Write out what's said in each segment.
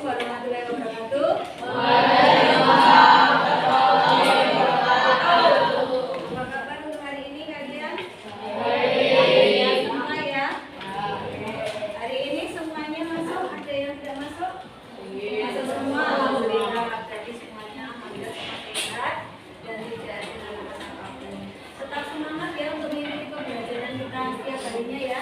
warahmatullahi wabarakatuh. Apa kabar untuk hari ini kalian? Ya, semua ya. Hari ini semuanya masuk, ada yang tidak masuk? Masuk semua, alhamdulillah. Jadi semuanya alhamdulillah semua sehat dan tidak ada masalah apapun. Tetap semangat ya untuk mengikuti pembelajaran kita setiap harinya ya.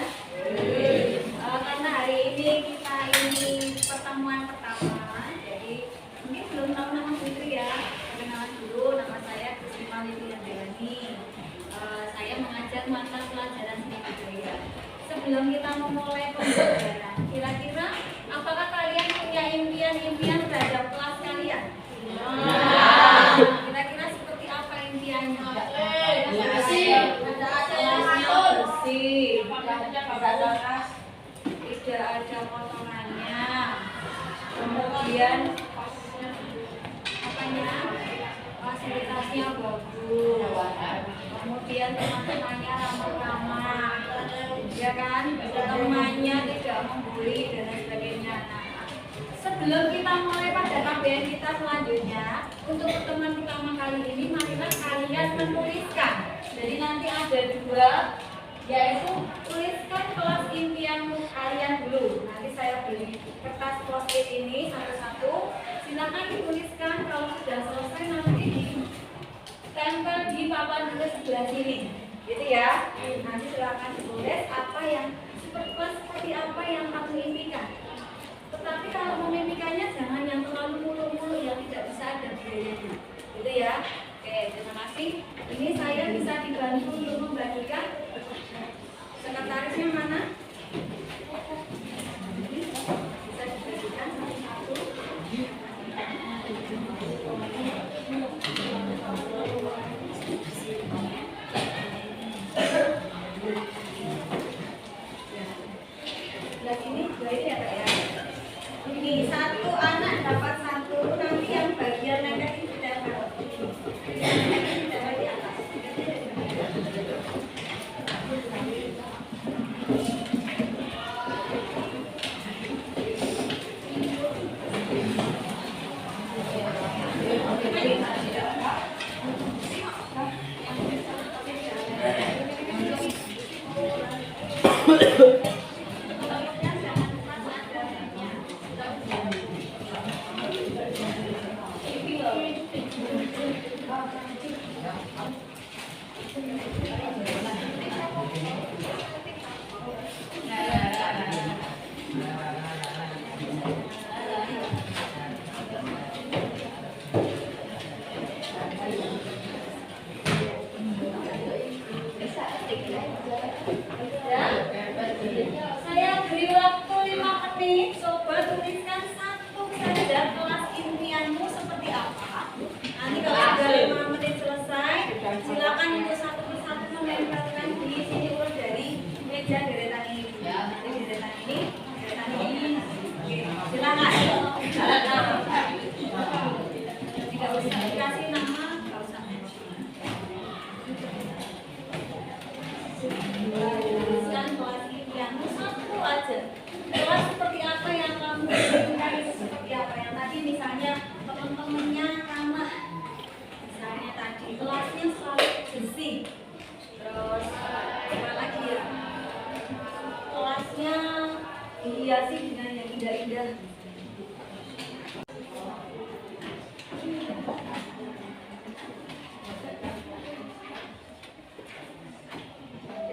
Karena hari ini kita ini pertemuan pertama, jadi mungkin belum tahu nama Putri ya. Perkenalan dulu, nama saya Kusima Lidiandelani. Saya mengajar mata pelajaran seni budaya. Sebelum kita memulai pembelajaran, kira-kira apakah kalian punya impian-impian terhadap kelas kalian? Kira-kira seperti apa impiannya? Bersih, tidak ada potongannya, kemudian fasilitasnya bagus, kemudian teman-temannya ramah-ramah, ya kan, temannya tidak membuli dan lain sebagainya. Sebelum kita mulai pada KBN kita selanjutnya, untuk pertemuan pertama kali ini, marilah kalian menuliskan. Jadi nanti ada dua, yaitu tuliskan kelas impianmu kalian dulu. Nanti saya beri kertas post-it ini satu-satu. Silakan dituliskan. Kalau sudah selesai nanti ditempel di papan tulis sebelah sini, gitu ya. Nanti silakan ditulis apa yang seperti apa yang kamu impikan. Tetapi kalau memimpikannya jangan yang terlalu mulu-mulu yang tidak bisa ada biayanya, gitu ya. Oke, terima kasih. Ini saya bisa dibantu untuk membagikan. Sekretarisnya mana? Bisa dibagikan satu-satu. Sebelah sini dua ini ya Pak ya. Ini satu anak dapat satu, nanti yang bagian lengket ini dapat. Saya beri waktu 5 menit. Coba tuliskan satu saja kelas impianmu seperti apa. Nanti kalau ada 5 menit selesai, silakan untuk satu persatu menempelkan di sini urut dari meja deretan ini. Nanti deretan ini, deretan ini. Oke, silakan. Tidak usah dikasih nama, tidak usah. Tuliskan kelas impianmu satu aja. Kelas seperti apa yang kamu inginkan, itu seperti apa yang tadi misalnya teman-temannya ramah, misalnya tadi kelasnya selalu bersih, terus apa lagi ya, kelasnya dihiasi dengan yang indah-indah.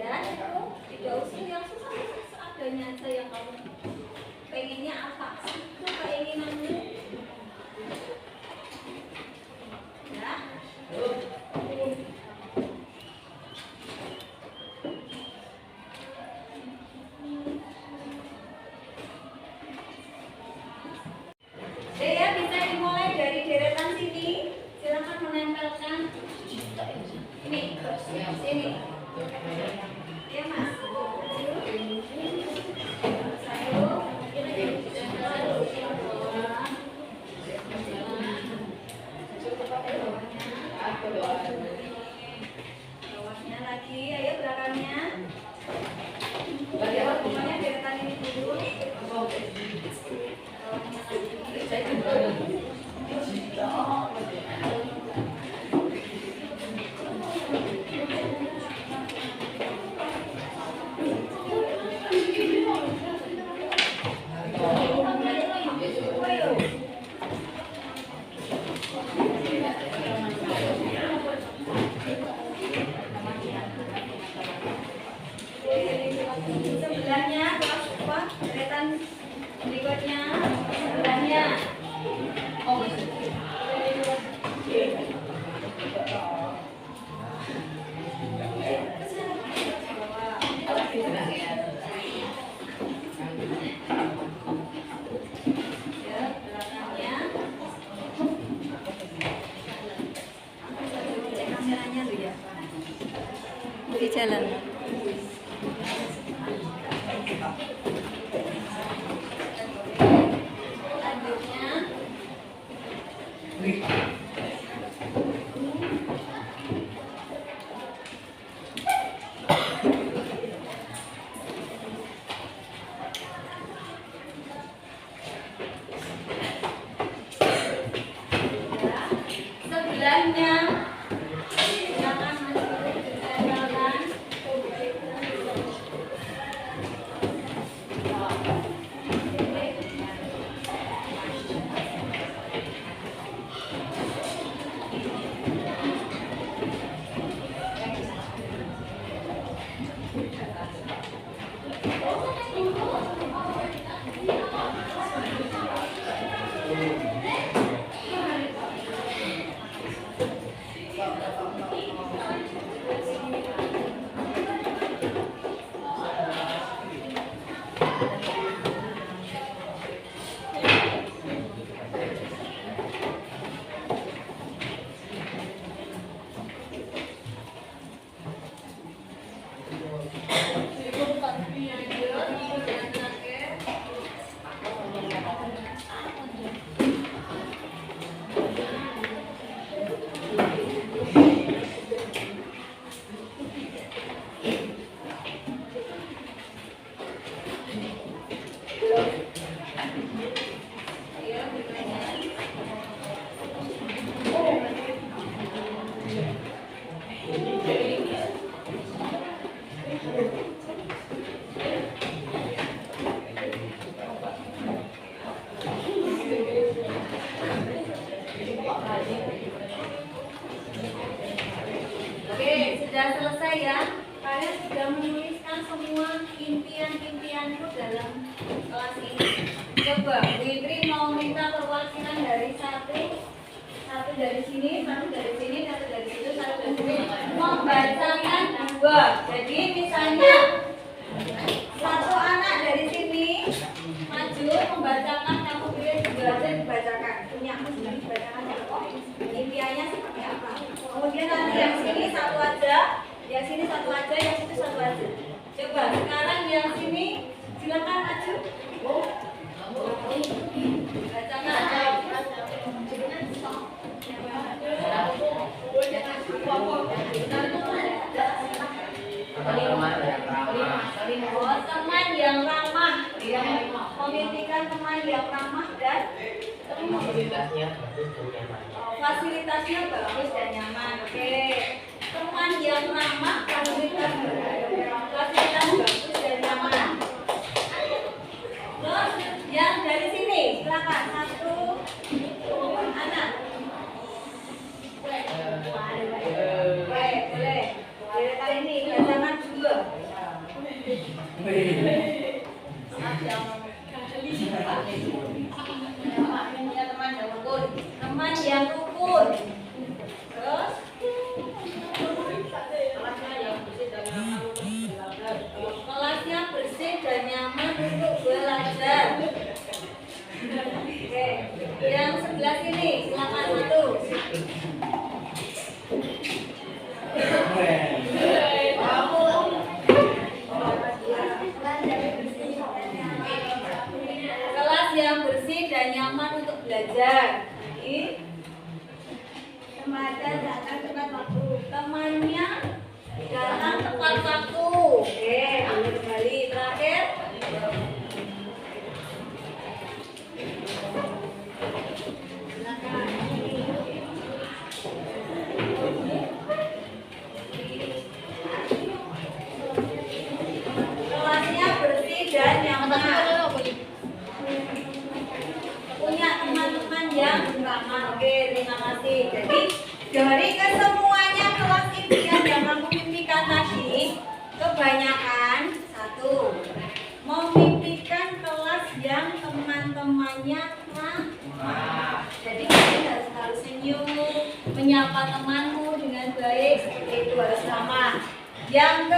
Dan itu tidak usah yang susah, seadanya aja yang kamu pengennya apa sih, itu keinginanmu ya. Ya, bisa dimulai dari deretan sini. Silakan menempelkan ini sini ya Mas. Bawahnya lagi, ayo belakangnya. Pokoknya deretan ini dulu. Bawahnya lagi. di jalan. Sebelahnya silakan masuk ke jalan. Oke, sudah selesai ya. Kalian sudah menuliskan semua impian-impianmu dalam kelas ini. Coba, Witri mau minta perwakilan dari satu dari sini, satu dari sini, satu dari situ, satu dari sini, membacakan dua. Jadi misalnya satu anak dari sini maju membacakan, kamu pilih dua aja dibacakan. Punya aku sendiri dibacakan. Impiannya seperti apa? Kemudian nanti yang sini satu aja, yang sini satu aja, yang situ satu aja. Coba sekarang yang sini silakan maju. Bacakan. Teman yang ramah, memimpikan teman yang ramah dan fasilitasnya bagus dan nyaman. Oke, teman yang ramah, fasilitas bagus dan nyaman. Terus yang dari sini silakan satu anak. Boleh. Kali ini bacakan dua. Teman yang rukun. Terus kelasnya bersih dan nyaman untuk belajar. Oke, yang sebelah sini silakan satu. Kelas yang bersih dan nyaman untuk belajar. Temannya datang tepat waktu. Oke, ambil kembali terakhir. Kelasnya bersih dan nyaman. Punya teman-teman yang ramah. Oke, terima kasih. Jadi dari kesemuanya kelas impian yang kamu mimpikan tadi, kebanyakan satu, memimpikan kelas yang teman-temannya ramah. Jadi kalian harus senyum, menyapa temanmu dengan baik, seperti itu harus ramah. Yang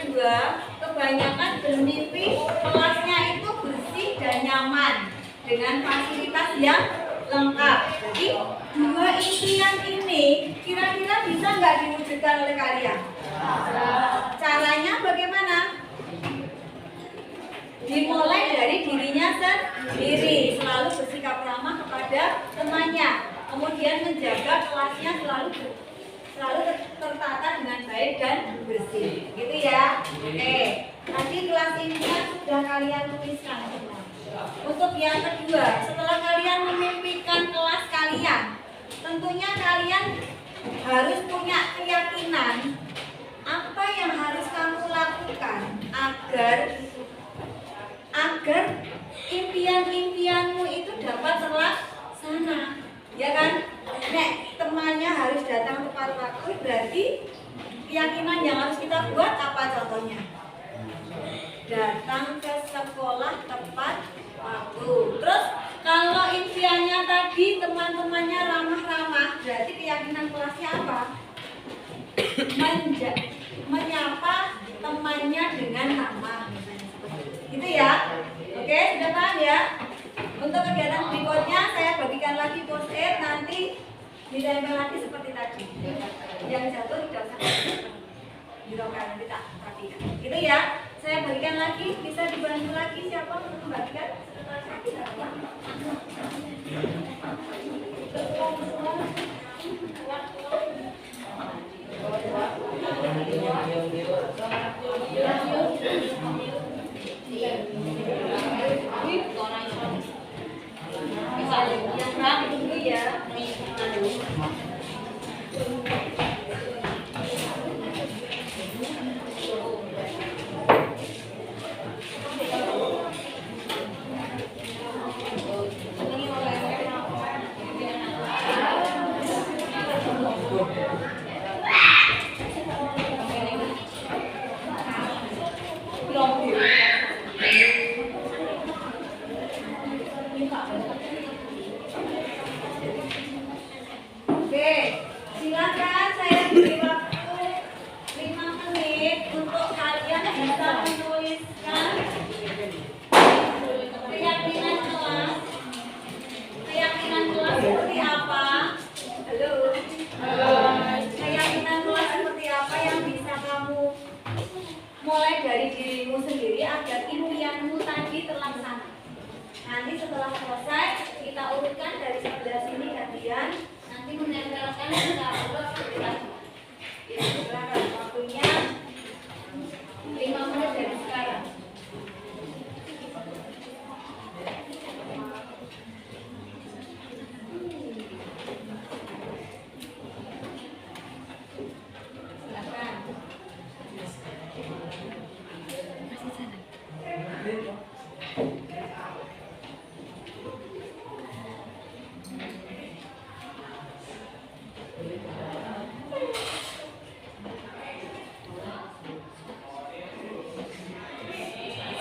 kedua, kebanyakan bermimpi kelasnya itu bersih dan nyaman dengan fasilitas yang lengkap. Jadi dua impian ini kira-kira Bisa nggak diwujudkan oleh kalian? Caranya bagaimana? Dimulai dari dirinya sendiri, selalu bersikap ramah kepada temannya, kemudian menjaga kelasnya selalu tertata dengan baik dan bersih, gitu ya. Oke, tadi kelas ini sudah kalian tuliskan semua. Untuk yang kedua, setelah kalian memimpikan kelas kalian, tentunya kalian harus punya keyakinan apa yang harus kamu lakukan agar impian-impianmu itu dapat terlaksana, ya kan? Nek temannya harus datang tepat waktu, berarti keyakinan yang harus kita buat apa contohnya? Datang ke sekolah tepat waktu. Terus kalau impiannya tadi teman-temannya ramah-ramah, berarti keyakinan kelasnya apa? Menyapa temannya dengan ramah, gitu ya. Oke, sudah paham ya? Untuk kegiatan berikutnya saya bagikan lagi post-it, nanti ditempel lagi seperti tadi. Yang jatuh tidak usah dirokan, nanti tak perhatikan. Gitu ya. Saya bagikan lagi, bisa dibantu lagi siapa untuk membagikan? Yang rapi dulu ya. Oke, silakan saya beri waktu 5 menit untuk kalian bisa menuliskan keyakinan kelas. Keyakinan kelas seperti apa? Halo. Keyakinan kelas seperti apa yang bisa kamu mulai dari dirimu sendiri agar impianmu tadi terlaksana. Nanti setelah selesai kita urutkan dari sebelah sini gantian. Nanti menempelkan kita urut seperti tadi. Ya, silakan waktunya 5 menit dari sekarang.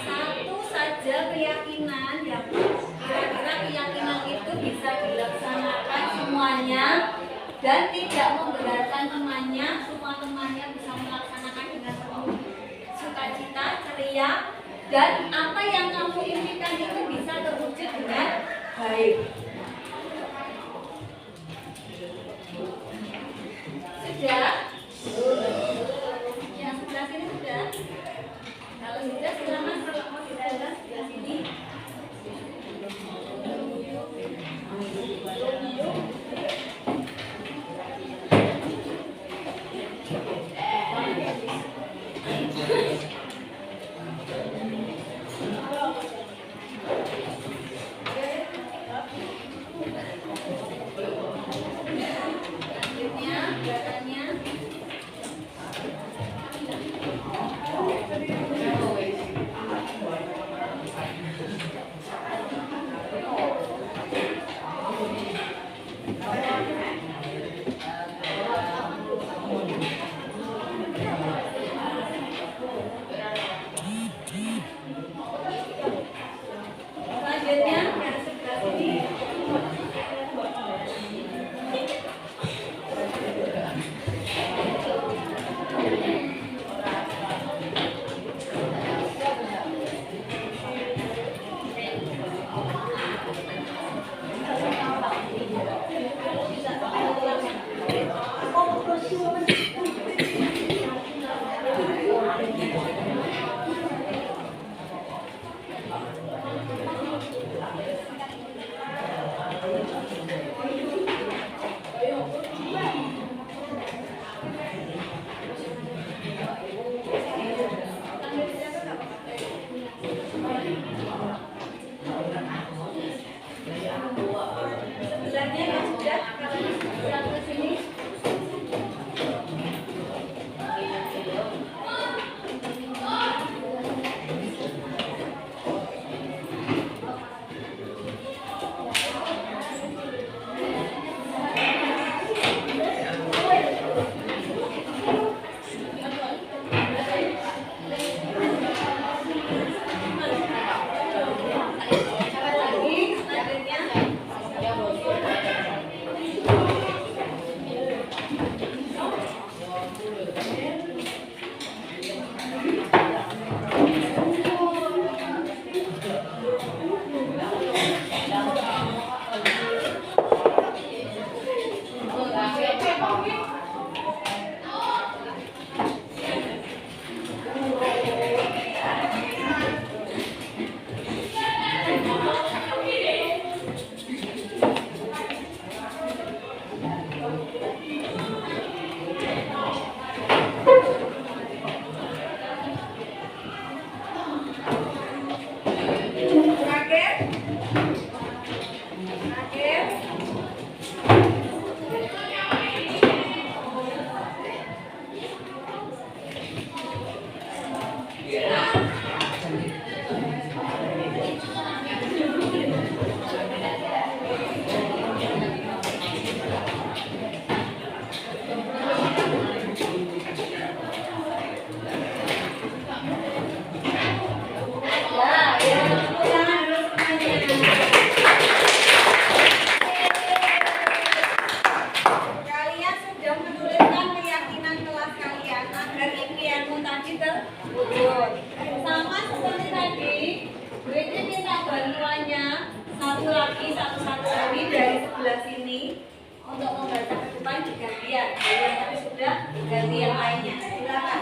Satu saja keyakinan yang kira-kira keyakinan itu bisa dilaksanakan semuanya dan tidak memberatkan temannya, semua temannya bisa melaksanakan dengan penuh sukacita, ceria, dan apa yang kamu impikan itu bisa terwujud dengan baik. Sudah? Yang sebelah sini sudah? Kalau sudah silakan kalau mau didalam sebelah sini. Ganti yang lainnya. Silakan.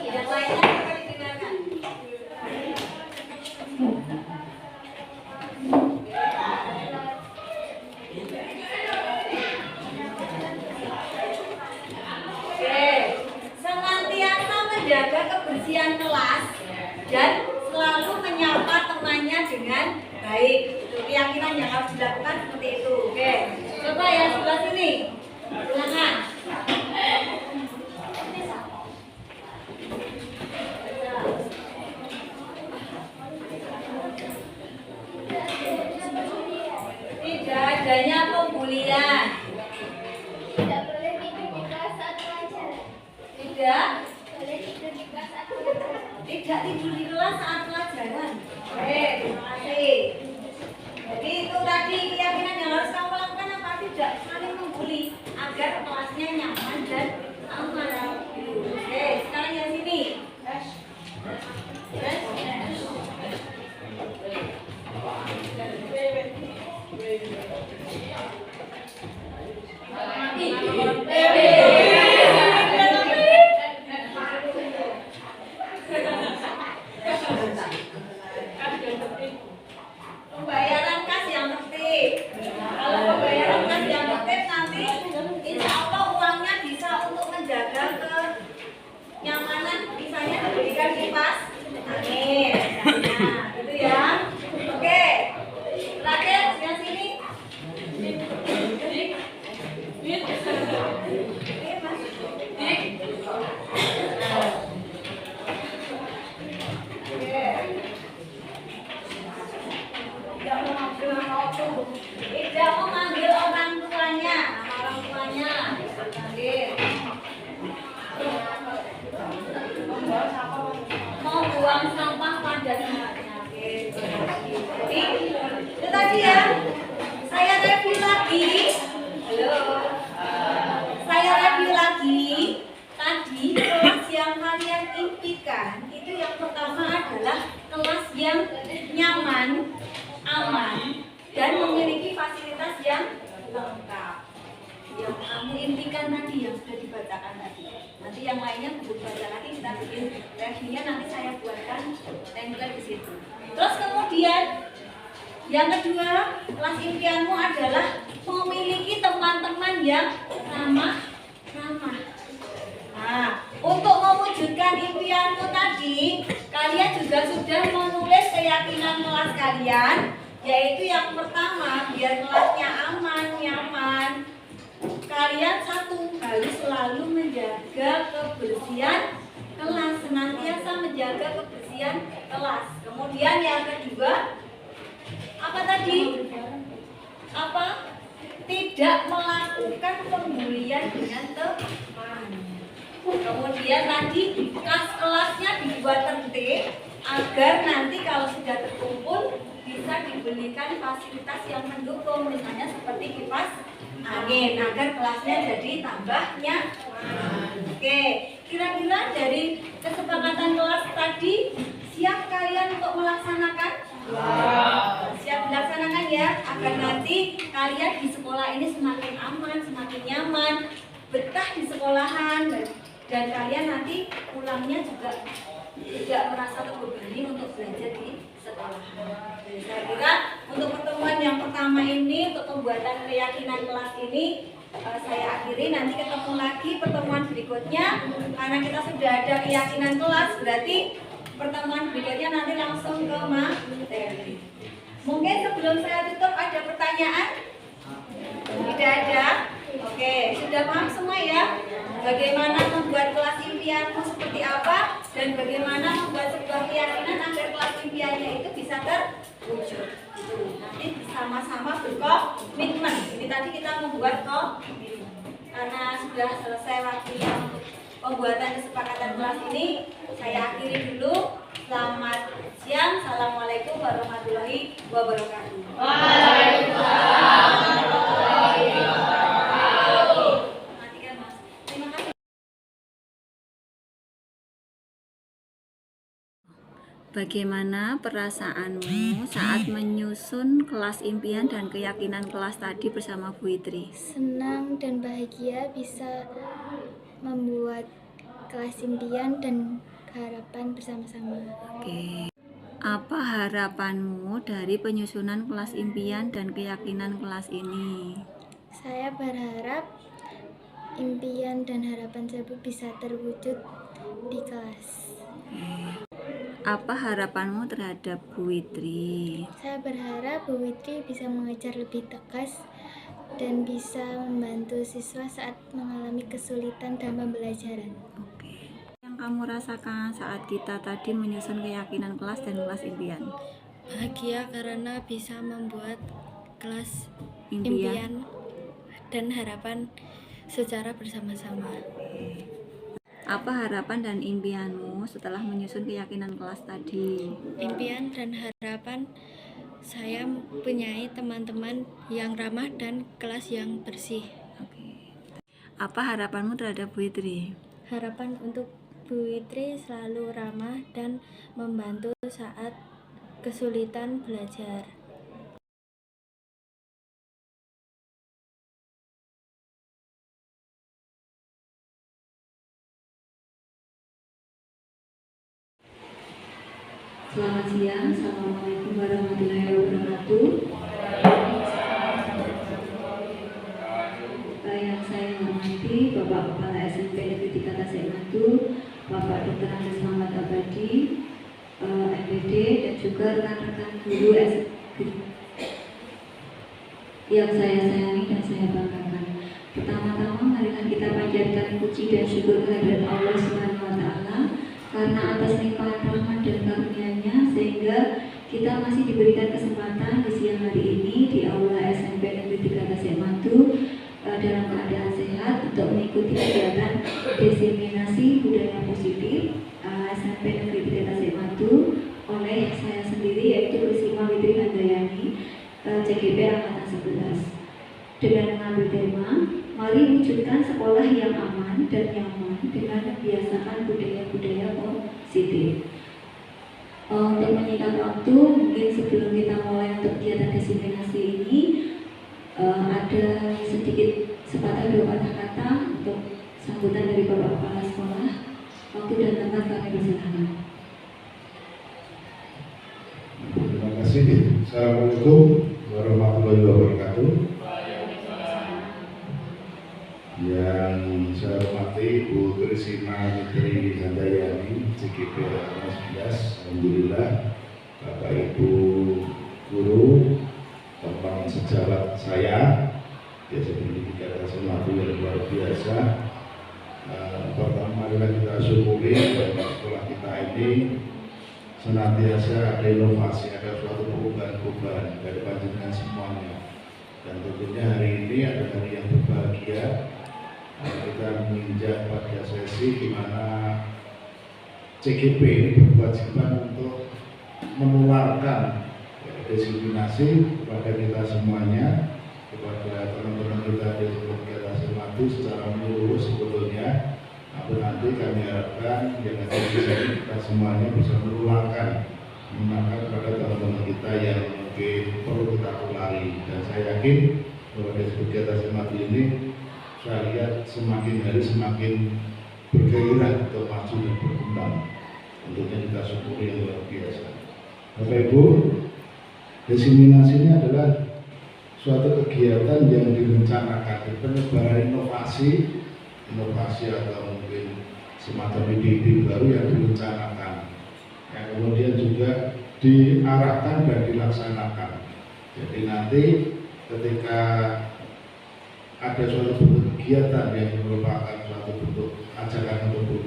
Yang lainnya akan didengarkan. Oke, senantiasa menjaga kebersihan kelas dan selalu menyapa temannya dengan baik. Itu keyakinan yang harus dilakukan seperti itu. Oke, coba ya sebelah sini. Silakan. Tidak adanya pembulian. Tidak boleh tidur di kelas saat pelajaran. Tidak. Boleh tidur di kelas saat pelajaran. Tidak tidur di kelas saat pelajaran. Oke, terima kasih. Jadi itu tadi keyakinan yang harus kamu lakukan apa? Tidak saling membuli agar kelasnya nyaman dan aman. Oke, sekarang yang sini. Pembayaran kas yang tertib. Kalau pembayaran kas yang tertib nanti insya Allah uangnya bisa untuk menjaga kenyamanan, misalnya diberikan kipas angin. Nah, gitu ya. Oke. Terakhir yang sini. Tidak memanggil orang tuanya, nama orang tuanya panggil. Mau buang sampah pada tempatnya. Jadi itu tadi ya. Saya review lagi. Halo. Saya review lagi. Tadi kelas yang kalian impikan itu yang pertama adalah kelas yang nyaman, aman, dan memiliki fasilitas yang lengkap. Yang kamu impikan tadi, yang sudah dibacakan tadi. Nanti yang lainnya belum baca lagi, kita bikin reviewnya, nanti saya buatkan template di situ. Terus kemudian yang kedua, kelas impianmu adalah memiliki teman-teman yang ramah. Nah, untuk mewujudkan impianmu tadi, kalian juga sudah menulis keyakinan kelas kalian, yaitu yang pertama, biar kelasnya aman, nyaman. Kalian satu, harus selalu menjaga kebersihan kelas, senantiasa menjaga kebersihan kelas. Kemudian yang kedua, apa tadi? Apa? Tidak melakukan pembulian dengan teman. Kemudian tadi kelasnya dibuat tertib agar nanti kalau sudah terkumpul bisa diberikan fasilitas yang mendukung, misalnya seperti kipas angin agar kelasnya jadi tambah nyaman. Oke, Kira-kira dari kesepakatan kelas tadi, siap kalian untuk melaksanakan? Siap dilaksanakan ya, agar nanti kalian di sekolah ini semakin aman, semakin nyaman, betah di sekolahan, dan kalian nanti pulangnya juga tidak merasa terbebani untuk belajar di sekolah. Jadi saya kira untuk pertemuan yang pertama ini, untuk pembuatan keyakinan kelas ini, saya akhiri. Nanti ketemu lagi pertemuan berikutnya, karena kita sudah ada keyakinan kelas, berarti pertemuan berikutnya nanti langsung ke materi. Mungkin sebelum saya tutup ada pertanyaan? Tidak ada? Oke, sudah paham semua ya? Bagaimana membuat kelas impianmu seperti apa, dan bagaimana membuat sebuah keyakinan agar kelas impiannya itu bisa terwujud. Nanti sama-sama berkomitmen. Ini tadi kita membuat komitmen. Karena sudah selesai waktunya untuk pembuatan kesepakatan kelas ini, saya akhiri dulu. Selamat siang. Assalamualaikum warahmatullahi wabarakatuh. Bagaimana perasaanmu saat menyusun kelas impian dan keyakinan kelas tadi bersama Bu Itri? Senang dan bahagia bisa membuat kelas impian dan harapan bersama-sama. Oke. Apa harapanmu dari penyusunan kelas impian dan keyakinan kelas ini? Saya berharap impian dan harapan tersebut bisa terwujud di kelas. Oke. Apa harapanmu terhadap Bu Witri? Saya berharap Bu Witri bisa mengajar lebih tegas dan bisa membantu siswa saat mengalami kesulitan dalam pembelajaran. Oke. Yang kamu rasakan saat kita tadi menyusun keyakinan kelas dan kelas impian? Bahagia karena bisa membuat kelas Impian. dan harapan secara bersama-sama. Oke. Apa harapan dan impianmu setelah menyusun keyakinan kelas tadi? Impian dan harapan saya mempunyai teman-teman yang ramah dan kelas yang bersih. Oke. Apa harapanmu terhadap Bu Witri? Harapan untuk Bu Witri selalu ramah dan membantu saat kesulitan belajar. Selamat siang, Assalamualaikum warahmatullahi wabarakatuh. Yang saya hormati Bapak Kepala SMP Negeri 3 Tasikmalaya, Bapak Dr. Andes Muhammad Abadi, MPD, dan juga rekan-rekan guru yang saya sayangi dan saya banggakan. Pertama-tama, marilah kita panjatkan puji dan syukur kehadirat Allah Subhanahu wa Ta'ala, karena atas limpahan rahmat dan karunia-Nya sehingga kita masih diberikan kesempatan di siang hari ini di Aula SMP Negeri 3 Tasikmalaya dalam keadaan sehat untuk mengikuti kegiatan diseminasi budaya positif SMP Negeri 3 Tasikmalaya oleh saya sendiri, yaitu Risma Witri Handayani, CGP Angkatan 11, dengan mengambil tema mari wujudkan sekolah yang aman dan nyaman dengan membiasakan budaya-budaya positif. Untuk menyingkat waktu, mungkin sebelum kita mulai untuk kegiatan diseminasi ini, ada sedikit sepatah dua patah kata untuk sambutan dari Bapak Kepala Sekolah. Waktu dan tempat kami persilakan. Terima kasih. Assalamualaikum warahmatullahi wabarakatuh. Yang saya hormati Bu Trisina Witri Handayani, CGP 11, alhamdulillah. Bapak Ibu guru, teman sejawat saya, biasa pendidikan sesuatu yang luar biasa. Pertama adalah kita syukuri bahwa sekolah kita ini senantiasa ada inovasi, ada suatu perubahan-perubahan dari panjenengan semuanya. Dan tentunya hari ini ada hari yang berbahagia. Kita menginjak pada sesi di mana CGP ini berkewajiban untuk menularkan diseminasi kepada kita semuanya, kepada teman-teman kita di seluruh Tasikmalaya secara menyeluruh sebetulnya, Tapi nanti kami harapkan yang ada di sini kita semuanya bisa menguangkan pada teman-teman kita yang mungkin perlu kita tulari. Dan saya yakin bahwa dari kegiatan semacam ini saya lihat semakin hari semakin bergairah untuk maju dan berkembang. Tentunya kita syukuri yang luar biasa. Bapak Ibu, diseminasi ini adalah suatu kegiatan yang direncanakan, penyebaran inovasi atau mungkin semacam ide-ide baru yang direncanakan, yang kemudian juga diarahkan dan dilaksanakan. Jadi nanti ketika ada suatu bentuk kegiatan yang merupakan suatu bentuk ajakan untuk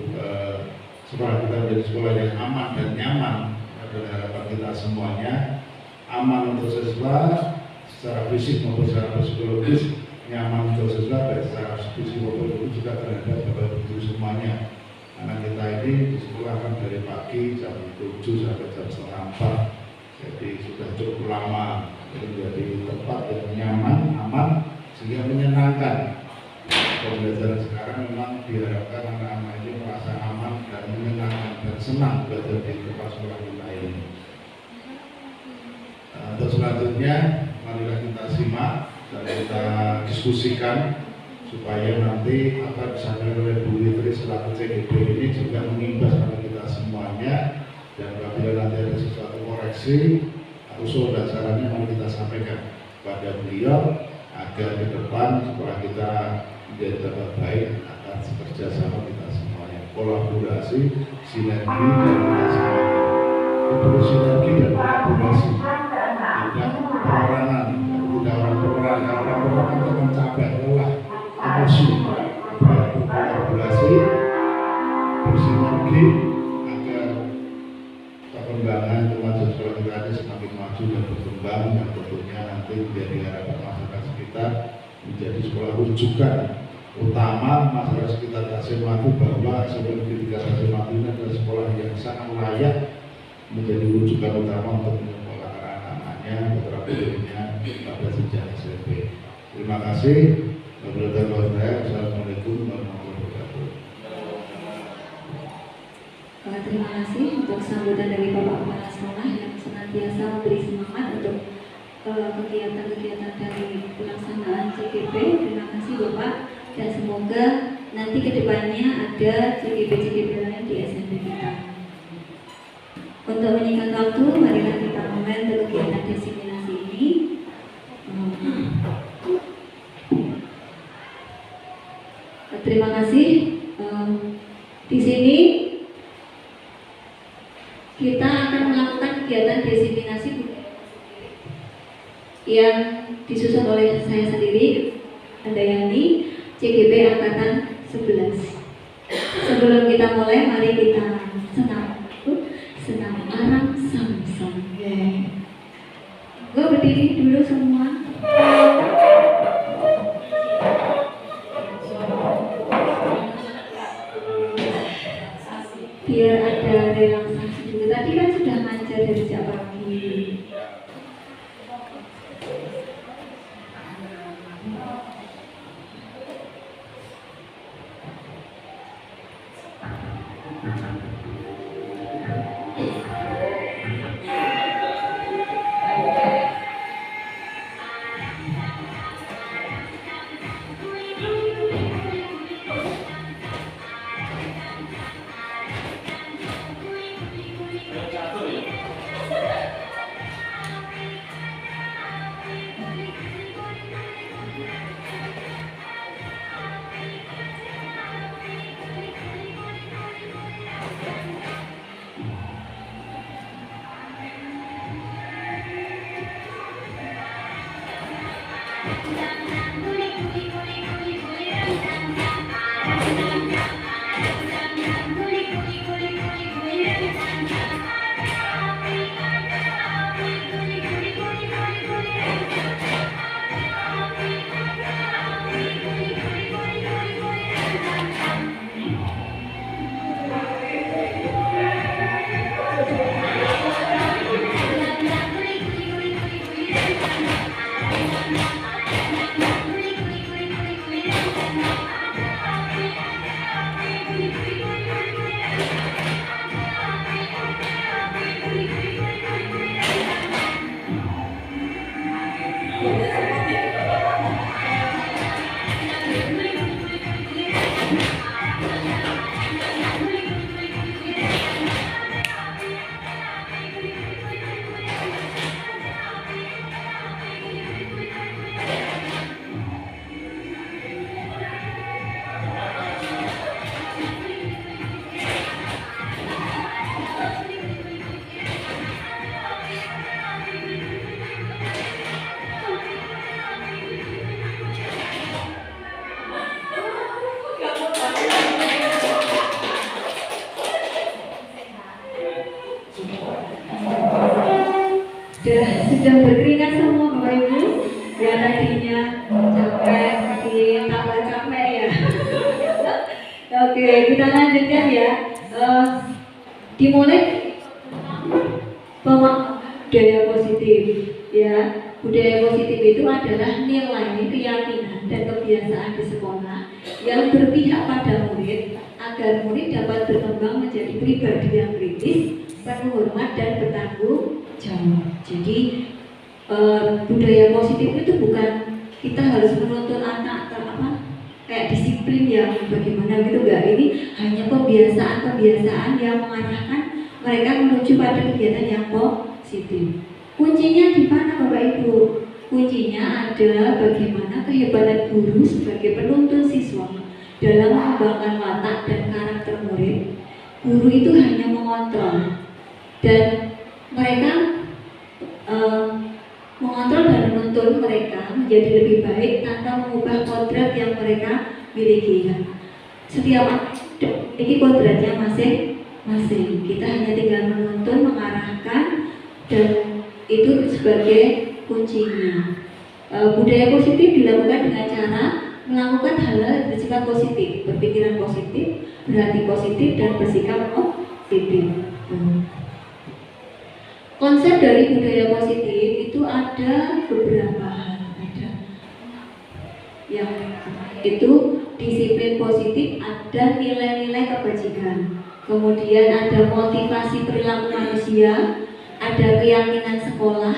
sekolah kita menjadi sekolah yang aman dan nyaman, adalah harapan kita semuanya, aman untuk siswa secara fisik maupun secara psikologis, nyaman untuk siswa baik secara fisik maupun juga terhadap bapak ibu semuanya. Karena kita ini di sekolah kan dari pagi jam 7 sampai jam setengah 4, jadi sudah cukup lama, jadi tempat yang nyaman, aman, sehingga menyenangkan. Pembelajaran sekarang memang diharapkan anak-anak ini merasa aman dan menyenangkan dan senang belajar di tempat sekolah kita ini. Untuk selanjutnya, marilah kita simak dan kita diskusikan supaya nanti apa disampaikan oleh Bu Witri selaku CGP ini juga mengimbas pada kita semuanya, dan apabila nanti ada sesuatu koreksi usul dan sarannya mari kita sampaikan pada beliau agar ke depan sekolah kita menjadi tambah baik atas kerjasama kita semuanya, kolaborasi, sinergi dan kita semuanya. Itu sinergi dan kolaborasi, tidak perorangan, tidak orang itu mencapai lelah, emosi, berkolaborasi, bersinergi agar perkembangan kemajuan sekolah kita ini semakin maju dan berkembang, dan tentunya nanti menjadi harapan masyarakat sekitar menjadi sekolah rujukan utama masyarakat sekitar Tasimatu, bahwa sebelum pendidikan Tasimatu ini adalah sekolah yang sangat layak menjadi rujukan utama untuk menyekolahkan anak-anaknya, putra-putrinya pada jenjang SMP. Terima kasih. Assalamualaikum warahmatullahi wabarakatuh. Terima kasih untuk sambutan dari Bapak Kepala Sekolah yang senantiasa memberi semangat untuk kegiatan-kegiatan dari pelaksanaan CGP. Terima kasih Bapak, dan semoga nanti kedepannya ada CGP-CGP lain di SMP kita. Untuk menyingkat waktu, marilah kita mulai untuk kegiatan diseminasi ini. Terima kasih. Di sini kita akan melakukan kegiatan diseminasi yang disusun oleh saya sendiri, Handayani, CGP Angkatan 11. Sebelum kita mulai, mari kita senam arang samsam. Gue berdiri dulu semua. Biar ada relaksasi dulu. Tadi kan sudah ngajar dari sejak pagi. Sudah berkeringat semua Bapak Ibu. Ya tadinya capek, makin tambah capek ya. Oke, kita lanjutkan ya. Dimulai budaya positif ya. Budaya positif itu adalah nilai, keyakinan, dan kebiasaan di sekolah yang berpihak pada murid agar murid dapat berkembang menjadi pribadi yang kritis, penuh hormat, dan bertanggung jawab. Jadi budaya positif itu bukan kita harus menuntut anak kayak disiplin yang bagaimana gitu, enggak. Ini hanya kebiasaan-kebiasaan yang mengarahkan mereka menuju pada kegiatan yang positif. Kuncinya di mana Bapak Ibu? Kuncinya ada bagaimana kehebatan guru sebagai penuntun siswa dalam mengembangkan watak dan karakter murid. Guru itu hanya mengontrol dan mereka mengontrol dan menuntun mereka menjadi lebih baik tanpa mengubah kodrat yang mereka miliki. Setiap ini kodratnya masing-masing. Kita hanya tinggal menuntun, mengarahkan, dan itu sebagai kuncinya. Budaya positif dilakukan dengan cara melakukan hal-hal yang bersifat positif, berpikiran positif, berhati positif, dan bersikap positif. Konsep dari budaya positif itu ada beberapa hal. Ada yang itu disiplin positif, ada nilai-nilai kebajikan, kemudian ada motivasi perilaku manusia, ada keyakinan sekolah,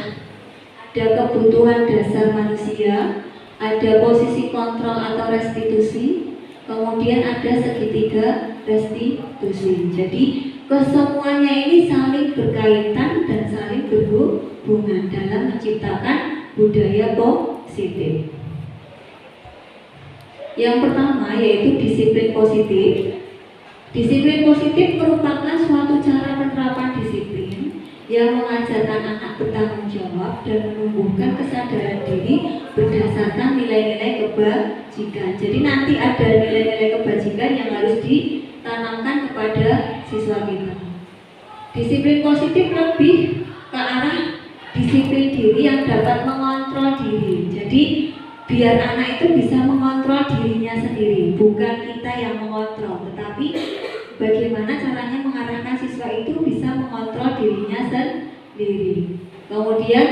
ada kebutuhan dasar manusia, ada posisi kontrol atau restitusi, kemudian ada segitiga restitusi. Jadi kesemuanya ini saling berkaitan dan saling berhubungan dalam menciptakan budaya positif. Yang pertama yaitu disiplin positif. Disiplin positif merupakan suatu cara penerapan disiplin yang mengajarkan anak bertanggung jawab dan menumbuhkan kesadaran diri berdasarkan nilai-nilai kebajikan. Jadi nanti ada nilai-nilai kebajikan yang harus ditanamkan kepada siswa kita. Disiplin positif lebih ke arah disiplin diri yang dapat mengontrol diri. Jadi biar anak itu bisa mengontrol dirinya sendiri, bukan kita yang mengontrol, tetapi bagaimana caranya mengarahkan siswa itu bisa mengontrol dirinya sendiri. Kemudian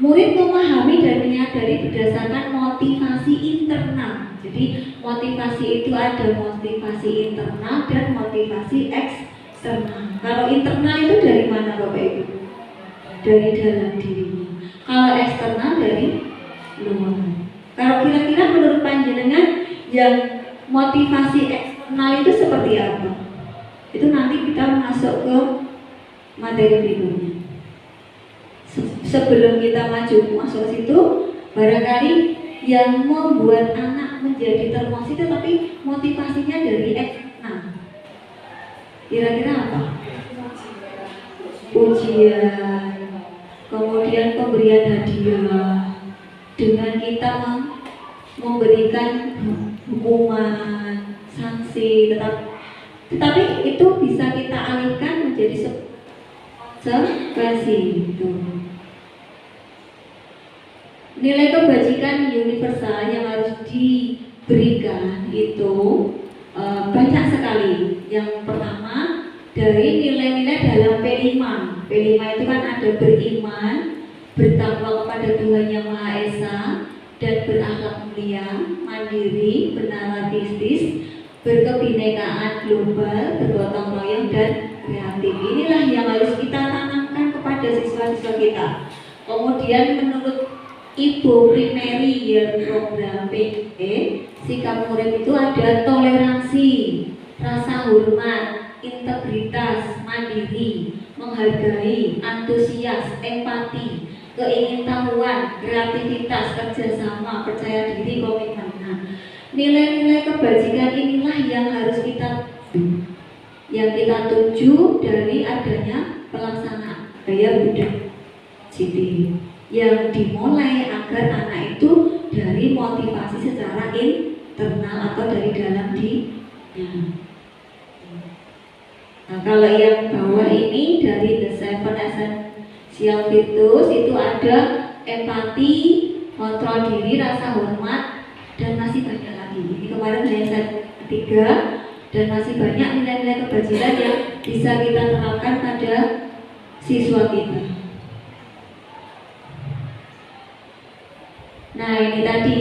murid memahami dan menyadari berdasarkan motivasi internal. Jadi motivasi itu ada motivasi internal dan motivasi eksternal. Kalau internal itu dari mana Bapak Ibu? Dari dalam dirinya. Kalau eksternal dari luar. Kalau kira-kira menurut panjenengan yang motivasi eksternal itu seperti apa? Itu nanti kita masuk ke materi berikutnya. Sebelum kita masuk ke situ, barangkali yang membuat anak menjadi termotivasi tapi motivasinya dari eksternal. Kira-kira apa? Ujian, kemudian pemberian hadiah, dengan kita memberikan hukuman, sanksi, tetapi itu bisa kita alihkan menjadi konsekuensi. Nilai kebajikan universal yang harus diberikan itu banyak sekali. Yang pertama dari nilai-nilai dalam P5. P5 itu kan ada beriman, bertakwa kepada Tuhan Yang Maha Esa, dan berakhlak mulia, mandiri, bernarsistis, berkebinekaan global, bergotong royong, dan kreatif. Inilah yang harus kita tanamkan kepada siswa-siswa kita. Kemudian menurut Ibu Primary Year Program PE, sikap murid itu ada toleransi, rasa hormat, integritas, mandiri, menghargai, antusias, empati, keingintahuan, kreativitas, kerjasama, percaya diri, komitmen. Nah, nilai-nilai kebajikan inilah yang harus kita tuju dari adanya pelaksanaan budaya positif yang dimulai agar anak itu dari motivasi secara internal atau dari dalam dirinya. Nah, kalau yang bawah ini dari The Seven Essential Virtues itu ada empati, kontrol diri, rasa hormat, dan masih banyak lagi. Ini kemarin hanya saya ketiga, dan masih banyak nilai-nilai kebajikan yang bisa kita terapkan pada siswa kita. Nah, ini tadi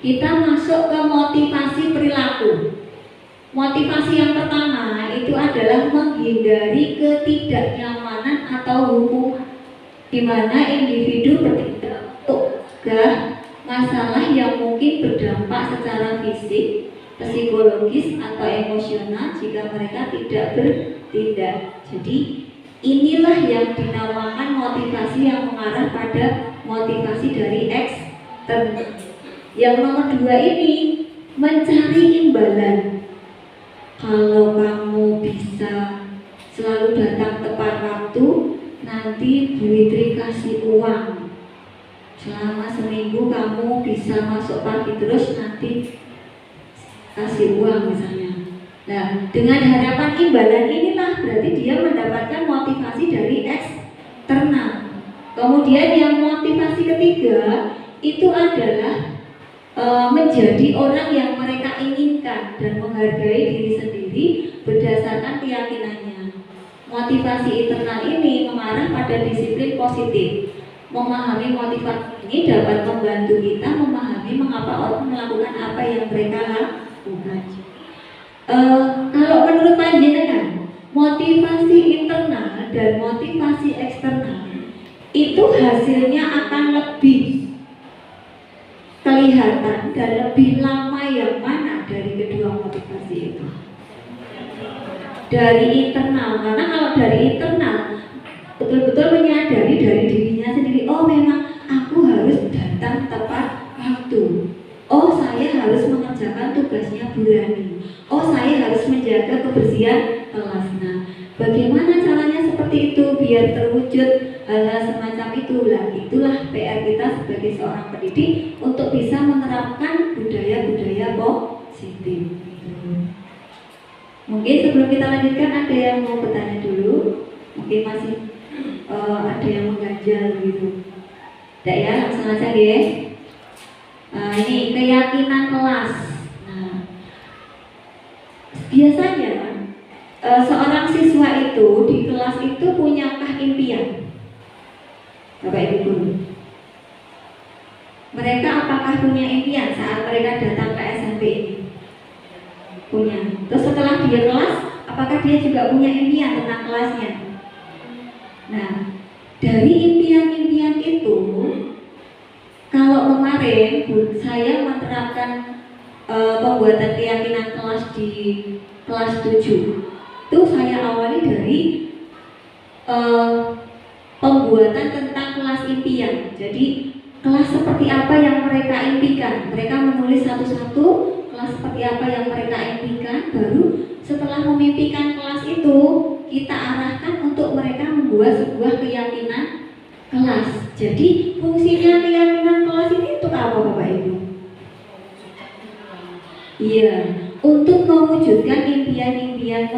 kita masuk ke motivasi perilaku. Motivasi yang pertama itu adalah menghindari ketidaknyamanan atau hukuman, di mana individu bertindak untuk mencegah masalah yang mungkin berdampak secara fisik, psikologis, atau emosional jika mereka tidak bertindak. Jadi inilah yang dinamakan motivasi yang mengarah pada motivasi dari eksternal. Yang nomor 2 ini mencari imbalan. Kalau kamu bisa selalu datang tepat waktu, nanti Bu Witri kasih uang. Selama seminggu kamu bisa masuk pagi terus, nanti kasih uang misalnya. Nah, dengan harapan imbalan inilah berarti dia mendapatkan motivasi dari eksternal. Kemudian yang motivasi ketiga itu adalah menjadi orang yang mereka inginkan dan menghargai diri sendiri berdasarkan keyakinannya. Motivasi internal ini mengarah pada disiplin positif. Memahami motivasi ini dapat membantu kita memahami mengapa orang melakukan apa yang mereka lakukan. Kalau menurut panjenengan, motivasi internal dan motivasi eksternal itu hasilnya akan lebih kelihatan dan lebih lama yang mana dari kedua motivasi itu? Dari internal, karena kalau dari internal betul-betul menyadari dari dirinya sendiri, oh memang aku harus datang tepat waktu, oh saya harus mengerjakan tugasnya Bu Rani, oh saya harus menjaga kebersihan kelas. Nah, bagaimana caranya seperti itu biar terwujud hal-hal semacam itulah. Itulah PR kita sebagai seorang pendidik untuk bisa menerapkan budaya-budaya positif. Mungkin sebelum kita lanjutkan ada yang mau bertanya dulu, mungkin masih ada yang mengganjal gitu. Tidak ya, langsung aja ya. Ini keyakinan kelas. Nah, biasanya seorang siswa itu di kelas itu punyakah impian? Bapak Ibu guru, mereka apakah punya impian saat mereka datang ke SMP ini? Punya. Terus setelah dia kelas, apakah dia juga punya impian tentang kelasnya? Nah, dari impian-impian itu, kalau kemarin saya menerapkan pembuatan keyakinan kelas di kelas 7, itu saya awali dari pembuatan tentang kelas impian. Jadi kelas seperti apa yang mereka impikan, mereka menulis satu-satu kelas seperti apa yang mereka impikan. Baru setelah memimpikan kelas itu, kita arahkan untuk mereka membuat sebuah keyakinan kelas. Jadi fungsinya keyakinan kelas ini untuk apa Bapak Ibu? Iya, untuk mewujudkan impian-impian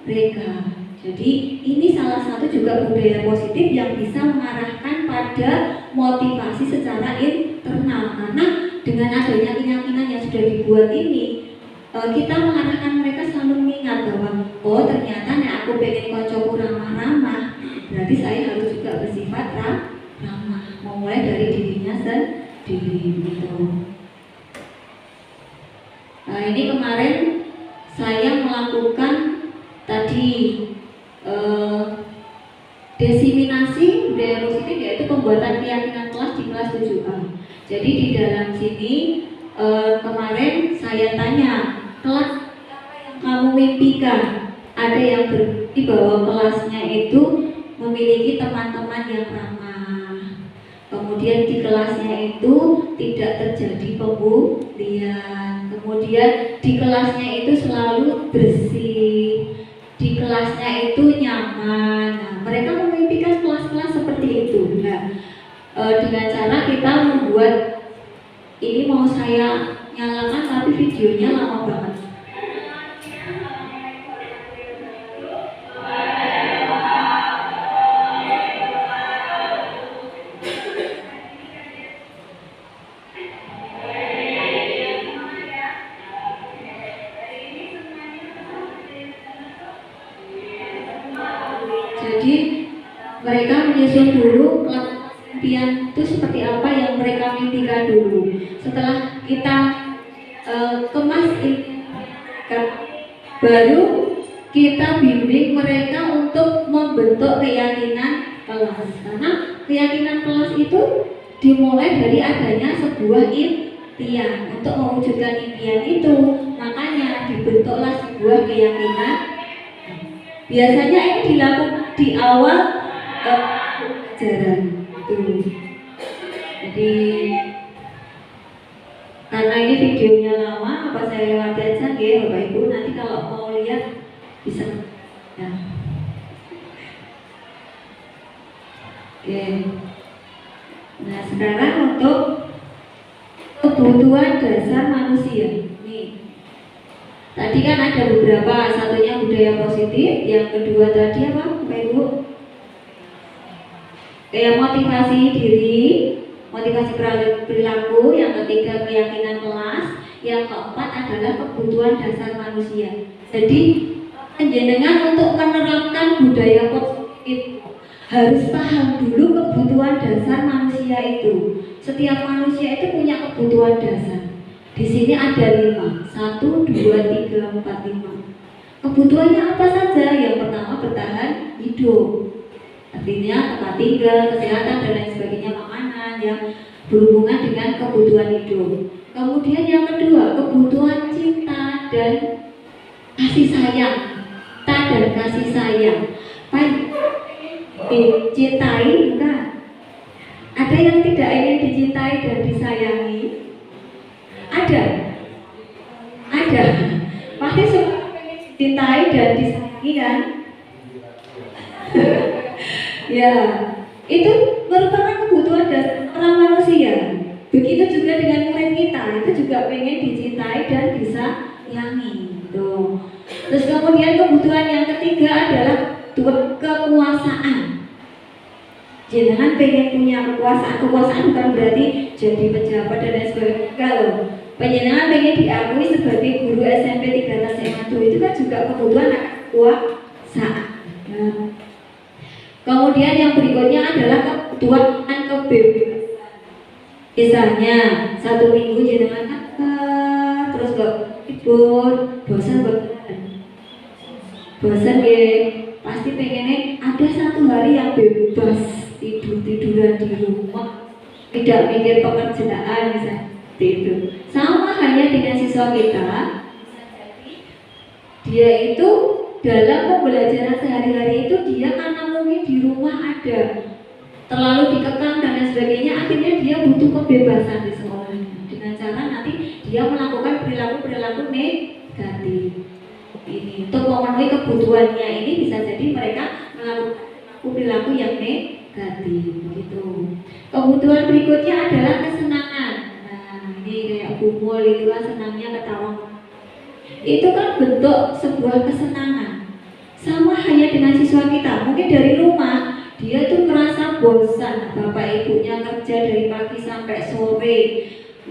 mereka. Jadi ini salah satu juga budaya positif yang bisa mengarahkan pada motivasi secara internal. Karena dengan adanya keyakinan yang sudah dibuat ini, kita mengarahkan mereka selalu mengingat bahwa oh ternyata aku pengen koncoku ramah-ramah, berarti saya harus juga bersifat ramah. Memulai dari dirinya sendiri gitu. Nah, ini kemarin saya melakukan tadi desiminasi budaya positif, yaitu pembuatan keyakinan kelas di kelas 7A. Jadi di dalam sini kemarin saya tanya, kelas apa yang kamu mimpikan? Ada yang berbukti bahwa kelasnya itu memiliki teman-teman yang ramah. Kemudian di kelasnya itu tidak terjadi pembulian. Kemudian di kelasnya itu selalu bersih. Di kelasnya itu nyaman. Nah, mereka memimpikan kelas-kelas seperti itu. Nah, dengan cara kita membuat ini, mau saya nyalakan tapi videonya lama banget. Jadi mereka menyusun dulu impian itu seperti apa yang mereka mimpikan dulu. Setelah kita kemas impian, baru kita bimbing mereka untuk membentuk keyakinan kelas. Karena keyakinan kelas itu dimulai dari adanya sebuah impian. Untuk mewujudkan impian itu, makanya dibentuklah sebuah keyakinan. Biasanya ini dilakukan di awal pelajaran itu. Jadi karena ini videonya lama, apa saya lewati aja ya Bapak Ibu. Nanti kalau mau lihat bisa ya. Oke. Nah sekarang untuk kebutuhan dasar manusia. Nih. Tadi kan ada beberapa, satunya budaya positif, yang kedua tadi apa Bapak Ibu? Kayak motivasi diri, motivasi perilaku, yang ketiga keyakinan kelas, yang keempat adalah kebutuhan dasar manusia. Jadi penjenengan untuk menerapkan budaya positif harus paham dulu kebutuhan dasar manusia itu. Setiap manusia itu punya kebutuhan dasar. Di sini ada 5, 1, 2, 3, 4, 5. Kebutuhannya apa saja? Yang pertama bertahan hidup. Artinya tempat tinggal, kesehatan dan lain sebagainya, makanan yang berhubungan dengan kebutuhan hidup. Kemudian yang kedua, kebutuhan cinta dan kasih sayang. Cinta dan kasih sayang. Dicintai enggak? Ada yang tidak ingin dicintai dan disayangi? Ada? Ada. Pasti semua ingin dicintai dan disayangi kan? Ya, itu merupakan kebutuhan dasar orang manusia. Begitu juga dengan murid kita, itu juga pengen dicintai dan disayangi. Tuh. Terus kemudian kebutuhan yang ketiga adalah kekuasaan. Jangan pengen punya kekuasaan. Kekuasaan bukan berarti jadi pejabat dan lain sebagainya. Kalau penjenengan pengen diakui sebagai guru SMP 3 SMA itu kan juga kebutuhan kekuasaan. Ya. Kemudian yang berikutnya adalah kebutuhan kebebasan. Misalnya 1 minggu jenengan terus kok libur, bosan ya, pasti pengennya ada 1 hari yang bebas, tiduran di rumah, tidak mikir pekerjaan misalnya itu. Sama hanya dengan siswa kita, dia itu dalam pembelajaran sehari-hari itu dia karena mungkin di rumah ada terlalu dikekang dan lain sebagainya, akhirnya dia butuh kebebasan di sekolahnya dengan cara nanti dia melakukan perilaku-perilaku negatif. Ini untuk memenuhi kebutuhannya ini bisa jadi mereka melakukan perilaku yang negatif gitu. Kebutuhan berikutnya adalah kesenangan. Nah ini kayak bumul itu kan senangnya ketawa. Itu kan bentuk sebuah kesenangan. Sama hanya dengan siswa kita, mungkin dari rumah dia tuh merasa bosan, bapak ibunya kerja dari pagi sampai sore,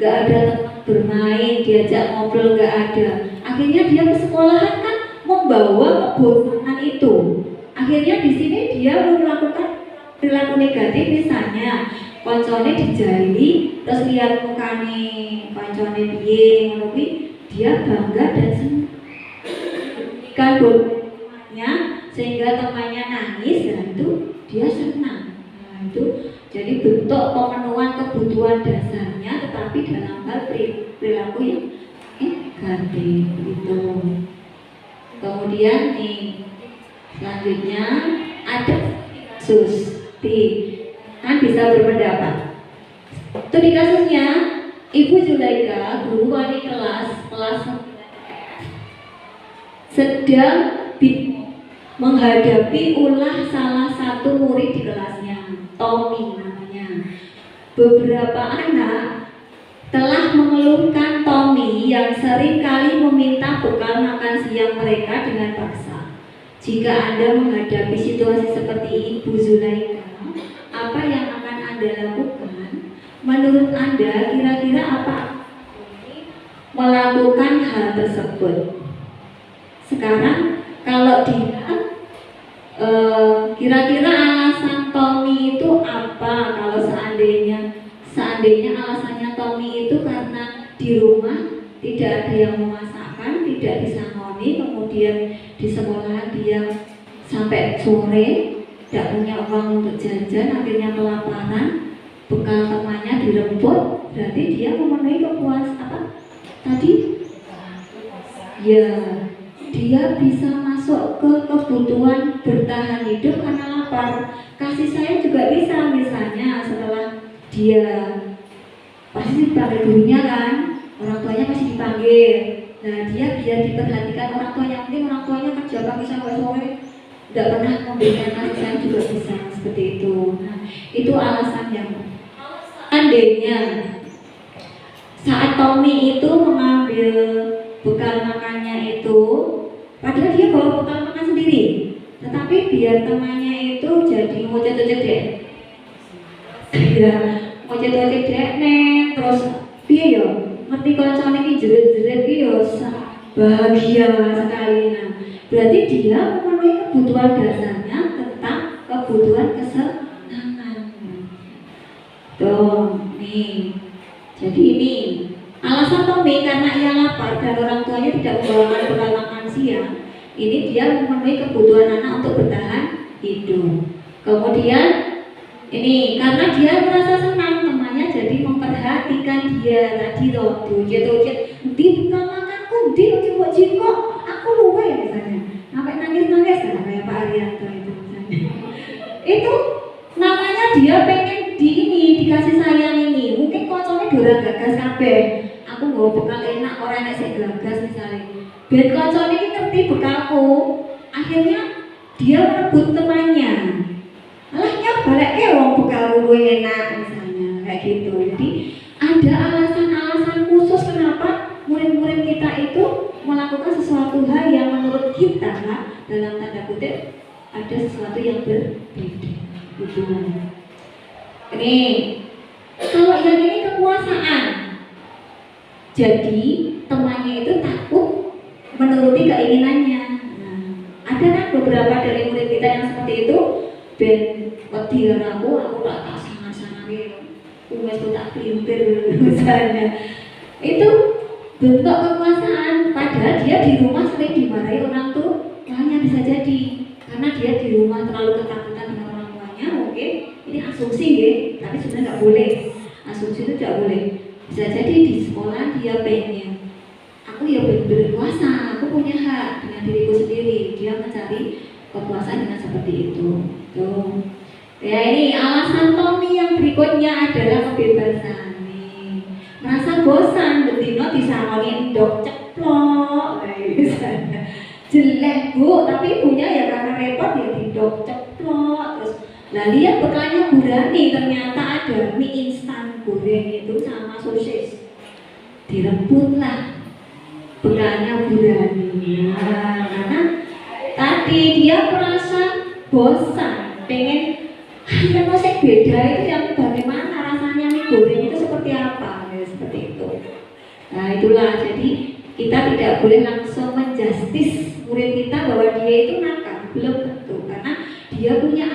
nggak ada tempat bermain, diajak ngobrol nggak ada. Akhirnya dia ke sekolahan kan membawa kebosanan itu. Akhirnya di sini dia melakukan perilaku negatif, misalnya koncone dijahili, terus lihat mukane koncone piye ngono kuwi, dia bangga dan senang. Kan sehingga temannya nangis, dan itu dia senang. Nah, itu jadi bentuk pemenuhan kebutuhan dasarnya, tetapi dalam hal perilaku yang negatif itu. Kemudian nih selanjutnya ada kasus kan bisa berpendapat. Itu di kasusnya Ibu Zulaika, guru wali kelas sedang menghadapi ulah salah satu murid di kelasnya, Tommy namanya. Beberapa anak telah mengeluhkan Tommy yang sering kali meminta bekal makan siang mereka dengan paksa. Jika Anda menghadapi situasi seperti Ibu Zulaika, apa yang akan Anda lakukan? Menurut Anda kira-kira apa melakukan hal tersebut? Sekarang kalau dia Kira-kira alasan Tommy itu apa? Kalau seandainya alasannya Tommy itu karena di rumah tidak ada yang memasakkan, tidak disangoni, kemudian di sekolahan dia sampai sore tidak punya uang untuk jajan, akhirnya kelaparan, bekal temannya diremput, berarti dia memenuhi kepuasan apa tadi? Ya, dia bisa masuk ke kebutuhan bertahan hidup karena lapar. Kasih sayang juga bisa, misalnya setelah dia pasti dipanggil gurunya kan, orang tuanya pasti dipanggil. Nah, dia biar diperhatikan orang tuanya, mungkin orang tuanya kerja pagi sampai sore, tidak pernah memberikan kasih sayang juga bisa seperti itu. Nah, itu alasan yang seandainya saat Tommy itu mengambil bekal makannya itu, padahal dia bawa bekal makan sendiri, tetapi biar temannya itu jadi ngocet-ngocet deh, ya ngocet-ngocet deh nen, terus piye yo ngerti koncone iki jerit-jerit iki yo bahagia sekali. Nah, berarti dia memenuhi kebutuhan dasarnya tentang kebutuhan kesenangan. Tuh, nih. Jadi ini alasan Tommy karena ia lapar dan orang tuanya tidak membawakan bekal makan siang. Ini dia memenuhi kebutuhan anak untuk bertahan hidup. Kemudian ini karena dia merasa senang temannya jadi memperhatikan dia tadi loh, ujet-ujet, di bekal makanku, di coba jingkok, aku lupa ya misalnya, sampai nangis-nangis kan kayak Pak Arianto itu misalnya. Itu namanya dia pengen dikasih sayang ini. Mungkin konsolnya dorang gagas kabeh. Aku mau bekal enak orang enak sing gagas misalnya. Ben konsolnya ini ngerti bekalku. Akhirnya dia merebut temannya. Alahnya balik wong bekalku enak misalnya kayak gitu. Jadi ada alasan-alasan khusus kenapa murid-murid kita itu melakukan sesuatu hal yang menurut kita dalam tanda kutip ada sesuatu yang berbeda. Gitu. Ini kalau yang ini kekuasaan, jadi temannya itu takut menuruti keinginannya. Nah, ada kan beberapa dari murid kita yang seperti itu, ben wedi aku tak sangat-sangat wis tak pelintir misalnya. Itu bentuk kekuasaan, padahal dia di rumah sering dimarahi orang tuanya bisa jadi karena dia di rumah terlalu ketakutan dengan orang tuanya. Mungkin ini asumsi ya, tapi sebenarnya nggak boleh. Asumsi itu tidak boleh. Bisa jadi di sekolah dia pengen, aku ya berkuasa, aku punya hak dengan diriku sendiri. Dia mencari kekuasaan dengan seperti itu. Tuh. Ya ini alasan Tommy yang berikutnya adalah kebebasan. Nih, merasa bosan, betina disangoni endok ceplok, misalnya jelek bu, tapi punya ya karena repot ya endok ceplok. Terus, nah lihat bekalnya Burani, ternyata ada mie instan goreng itu sama sosis, direbutlah bekalnya Burani. Nah, karena tadi dia merasa bosan, pengen yang masih beda itu yang bagaimana rasanya mie goreng itu seperti apa, ya, seperti itu. Nah itulah, jadi kita tidak boleh langsung menjustis murid kita bahwa dia itu nakal, belum tentu, karena dia punya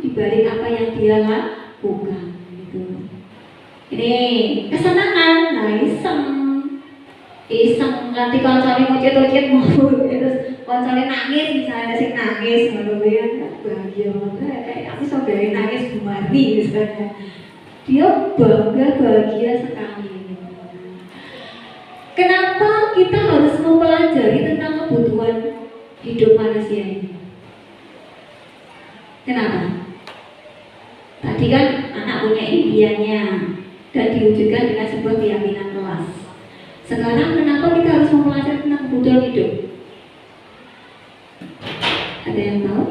dibalik apa yang dia lakukan. Gitu. Ini kesenangan, nah iseng nanti koncone ngocet-ngocet mau terus koncone nangis, misalnya sing nangis ngono ya bahagia banget kayak aku saudari nangis Bumari misalnya, dia bangga bahagia sekali. Kenapa kita harus mempelajari tentang kebutuhan hidup manusia ini? Kenapa? Tadi kan anak punya impiannya dan diwujudkan dengan sebuah keyakinan kelas. Sekarang kenapa kita harus mempelajari tentang kebutuhan hidup? Ada yang tahu?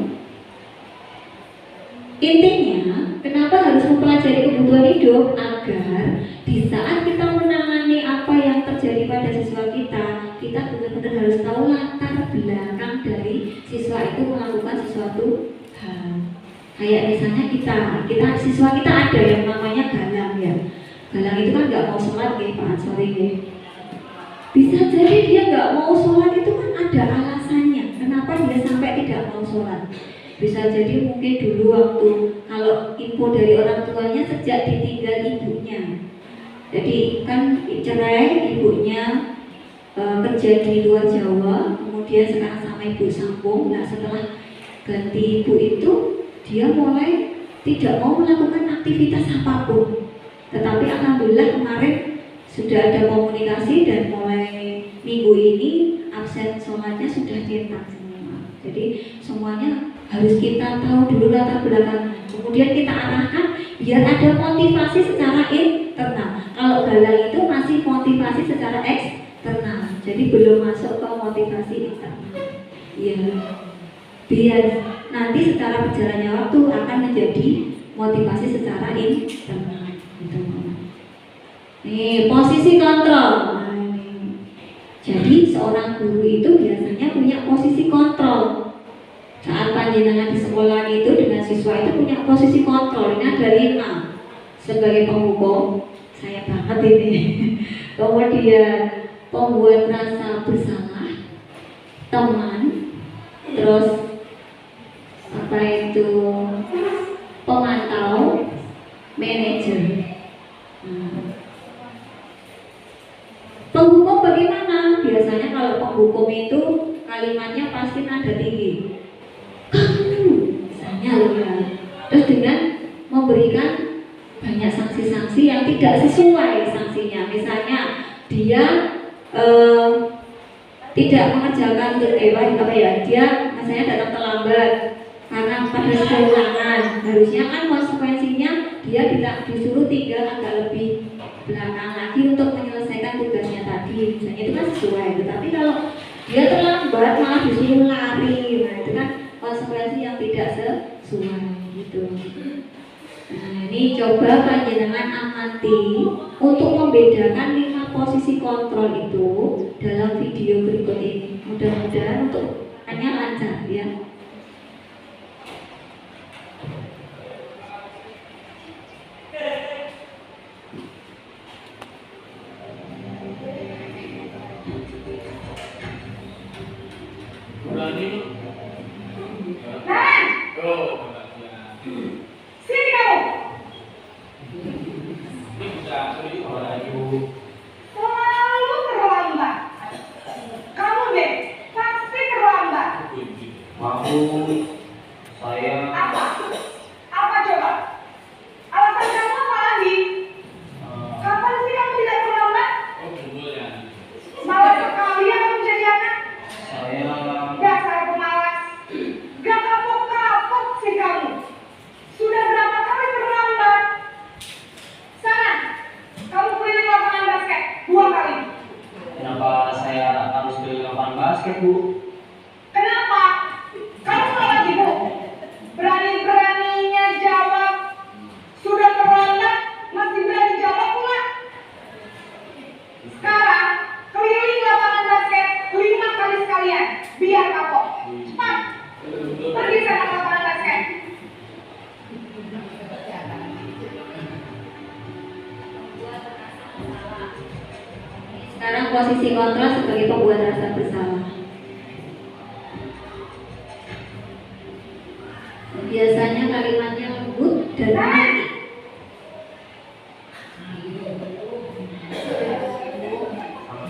Intinya, kenapa harus mempelajari kebutuhan hidup? Agar di saat kita menangani apa yang terjadi pada siswa kita, kita benar-benar harus tahu latar belakang dari siswa itu melakukan sesuatu hal. Kayak misalnya kita siswa kita ada yang namanya Galang ya. Galang itu kan nggak mau sholat ya Pak, sorry ya. Bisa jadi dia nggak mau sholat itu kan ada alasannya. Kenapa dia sampai tidak mau sholat? Bisa jadi mungkin dulu waktu kalau info dari orang tuanya sejak ditinggal ibunya. Jadi kan cerai ibunya kerja di luar Jawa, kemudian sekarang sama ibu sambung. Nah setelah ganti ibu itu dia mulai tidak mau melakukan aktivitas apapun. Tetapi alhamdulillah kemarin sudah ada komunikasi dan mulai minggu ini absen sholatnya sudah cetak semua. Jadi semuanya harus kita tahu dulu latar belakang. Kemudian kita arahkan biar ada motivasi secara internal. Kalau galang itu masih motivasi secara eksternal. Jadi belum masuk ke motivasi internal. Iya. Biar nanti secara berjalannya waktu akan menjadi motivasi secara internal. Gitu. Nih, posisi kontrol. Nah, ini. Jadi seorang guru itu biasanya punya posisi kontrol. Saat panjenengan di sekolah itu dengan siswa itu punya posisi kontrol. Ini ada 5 sebagai penghukum. Saya banget ini. Kemudian pembuat rasa bersalah, teman, terus apa itu pemantau, manajer. Penghukum bagaimana? Biasanya kalau penghukum itu kalimatnya pasti nada tinggi. Kamu, misalnya ya. Terus dengan memberikan banyak sanksi-sanksi yang tidak sesuai sanksinya. Misalnya dia tidak mengerjakan dia misalnya datang terlambat karena pada kehilangan. Harusnya kan konsekuensinya dia disuruh tinggal agak lebih belakang lagi untuk menyelesaikan tugasnya tadi, misalnya itu kan sesuai. Tetapi kalau dia terlambat malah disuruh lari, nah itu kan konsekuensi yang tidak sesuai gitu. Nah ini coba panjenengan amati untuk membedakan 5 posisi kontrol itu dalam video berikut ini. Mudah-mudahan untuk hanya lancar ya. Sini kamu. Selalu terlambat. Kamu deh, pasti terlambat. Aku, saya. Apa? Apa coba? Alasan kamu apa lagi? Kapan sih kamu tidak terlambat? Malas sekali ya kamu jadi anak. Saya. Dasar pemalas. Gak kapok-kapok sih kamu. Sudah berapa kali terlambat? Sana, kamu keliling lapangan basket 2 kali. Kenapa saya harus keliling lapangan basket, Bu? Kenapa? Kamu salah gitu. Berani-beraninya jawab. Sudah terlambat, masih berani jawab pula. Sekarang, keliling lapangan basket 5 kali sekalian. Biar kapok. Cepat. Pergi sana ke lapangan basket. Sekarang posisi kontrol sebagai pembuat rasa bersalah. Biasanya kalimatnya lembut dan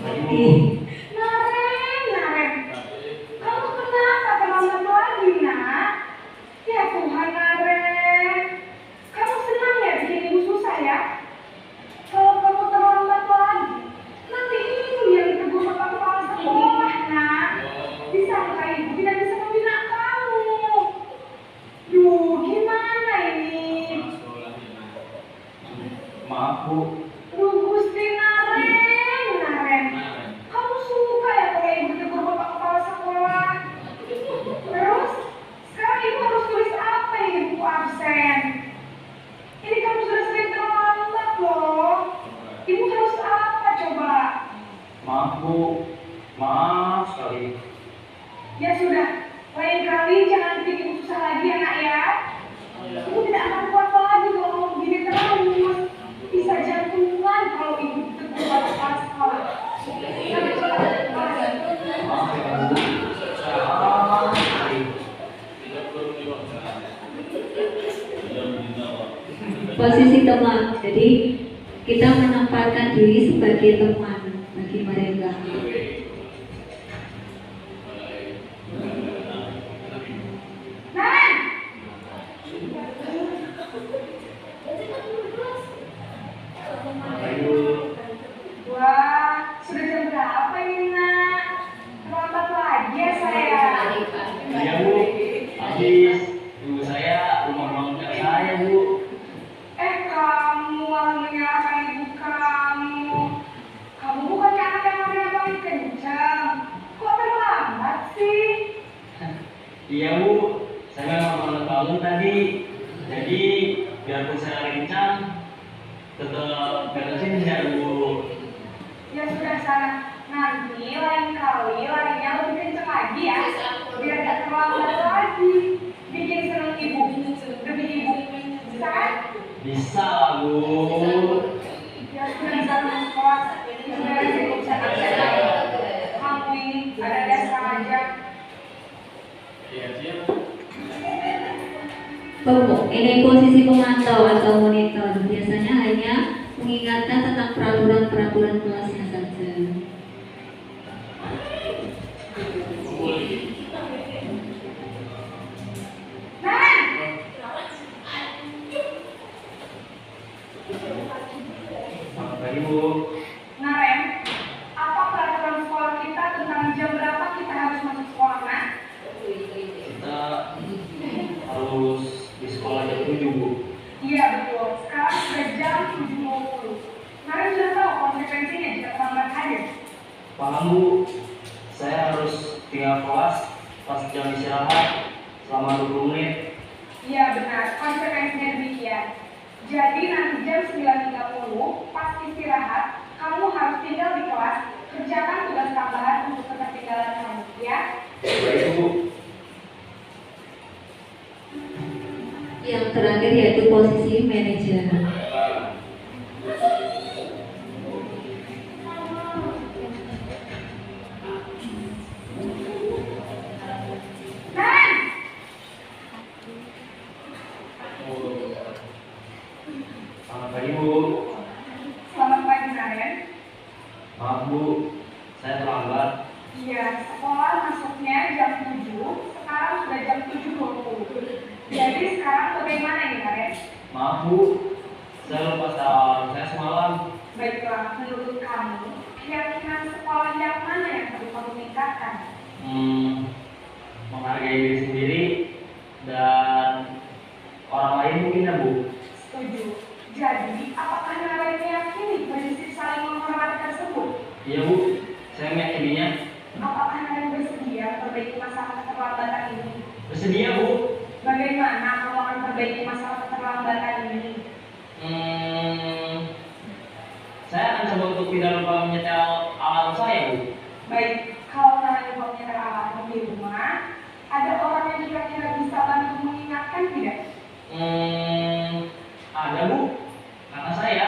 mengerti. Naren. Kamu kenapa terlambat lagi, nak? Ya Tuhan, Naren. Kamu senang ya bikin ibu susah ya? Kalau kamu terlambat lagi, nanti ibu yang ditegur sama kepala sekolah, nak. Disangka ibu tidak bisa membina kamu. Duh, gimana ini? Maaf, Bu. Duh, Gusti Naren. Kamu suka ya kalau ibu tegur bapak kepala sekolah? Terus, sekarang ibu harus tulis apa ini buku absen? Ini kamu sudah sering terlambat loh. Ibu harus apa coba? Maaf, Bu. Maaf sekali. Ya sudah, lain kali jangan bikin ibu susah lagi ya nak ya. Ibu tidak akan kuat lagi kalau mau begini terus. Bisa jantung posisi teman. Jadi kita menempatkan diri sebagai teman bagi mereka. Wah, sudah jam berapa ini, Nak? Terlambat lagi ya saya. Iya Bu, habis ibu saya rumah bangga saya Bu. Kamu malah menyalahkan ibu kamu. Kamu bukannya anak yang larinya paling kencang. Kok terlambat sih? Iya Bu, saya memang malam bangun tadi. Jadi biarpun saya kencang, tetap beresin ya Bu. Ya sudah sana. Nanti lain kali larinya lebih kencang lagi ya. Biar gak terlambat lagi. Bikin seneng ibu. Demi ibu. Bisa kan? Bisa lah Bu. Ya sudah sana sekolah. Sudah bisa kerja. Kamu ini ada dasar aja. Ini posisi pemantau atau monitor. Biasanya hanya mengingatkan tentang peraturan-peraturan kelasnya saja. Selamat pagi Bu. Nah, Ren, apa peraturan sekolah kita tentang jam berapa kita harus masuk sekolah, Nak? Kita harus di sekolah jam 7 Bu. Iya, betul. Sekarang sudah jam 7.20. Kalian sudah tahu konsekuensinya jika terlambat hadir? Paham Bu, saya harus tinggal kelas pas jam istirahat selama 20 menit. Iya, benar. Konsekuensinya demikian. Jadi nanti jam 9.30 pas istirahat, kamu harus tinggal di kelas, kerjakan tugas tambahan untuk ketertinggalan kamu, ya? Baik Bu. Yang terakhir yaitu posisi manajer. Selamat pagi Bu. Selamat pagi, Naren. Maaf Bu, saya terlambat. Iya, sekolah masuknya jam 7, sekarang sudah jam 7.20. Jadi sekarang bagaimana ini, Naren? Maaf Bu, saya lupa soal saya semalam. Baiklah, menurut kamu, keyakinan sekolah yang mana yang perlu kamu tingkatkan? Menghargai diri sendiri dan orang lain mungkin ya Bu. Setuju. Jadi, apakah Naren meyakini prinsip saling menghormati tersebut? Iya Bu, saya meyakininya. Apakah Naren bersedia memperbaiki masalah keterlambatan ini? Bersedia Bu. Bagaimana kamu akan memperbaiki masalah keterlambatan ini? Saya akan coba untuk tidak lupa menyetel alarm saya Bu. Baik, kalau Naren lupa menyetel alarm di rumah, ada orang yang kira-kira bisa bantu mengingatkan tidak? Ada Bu, kakak saya,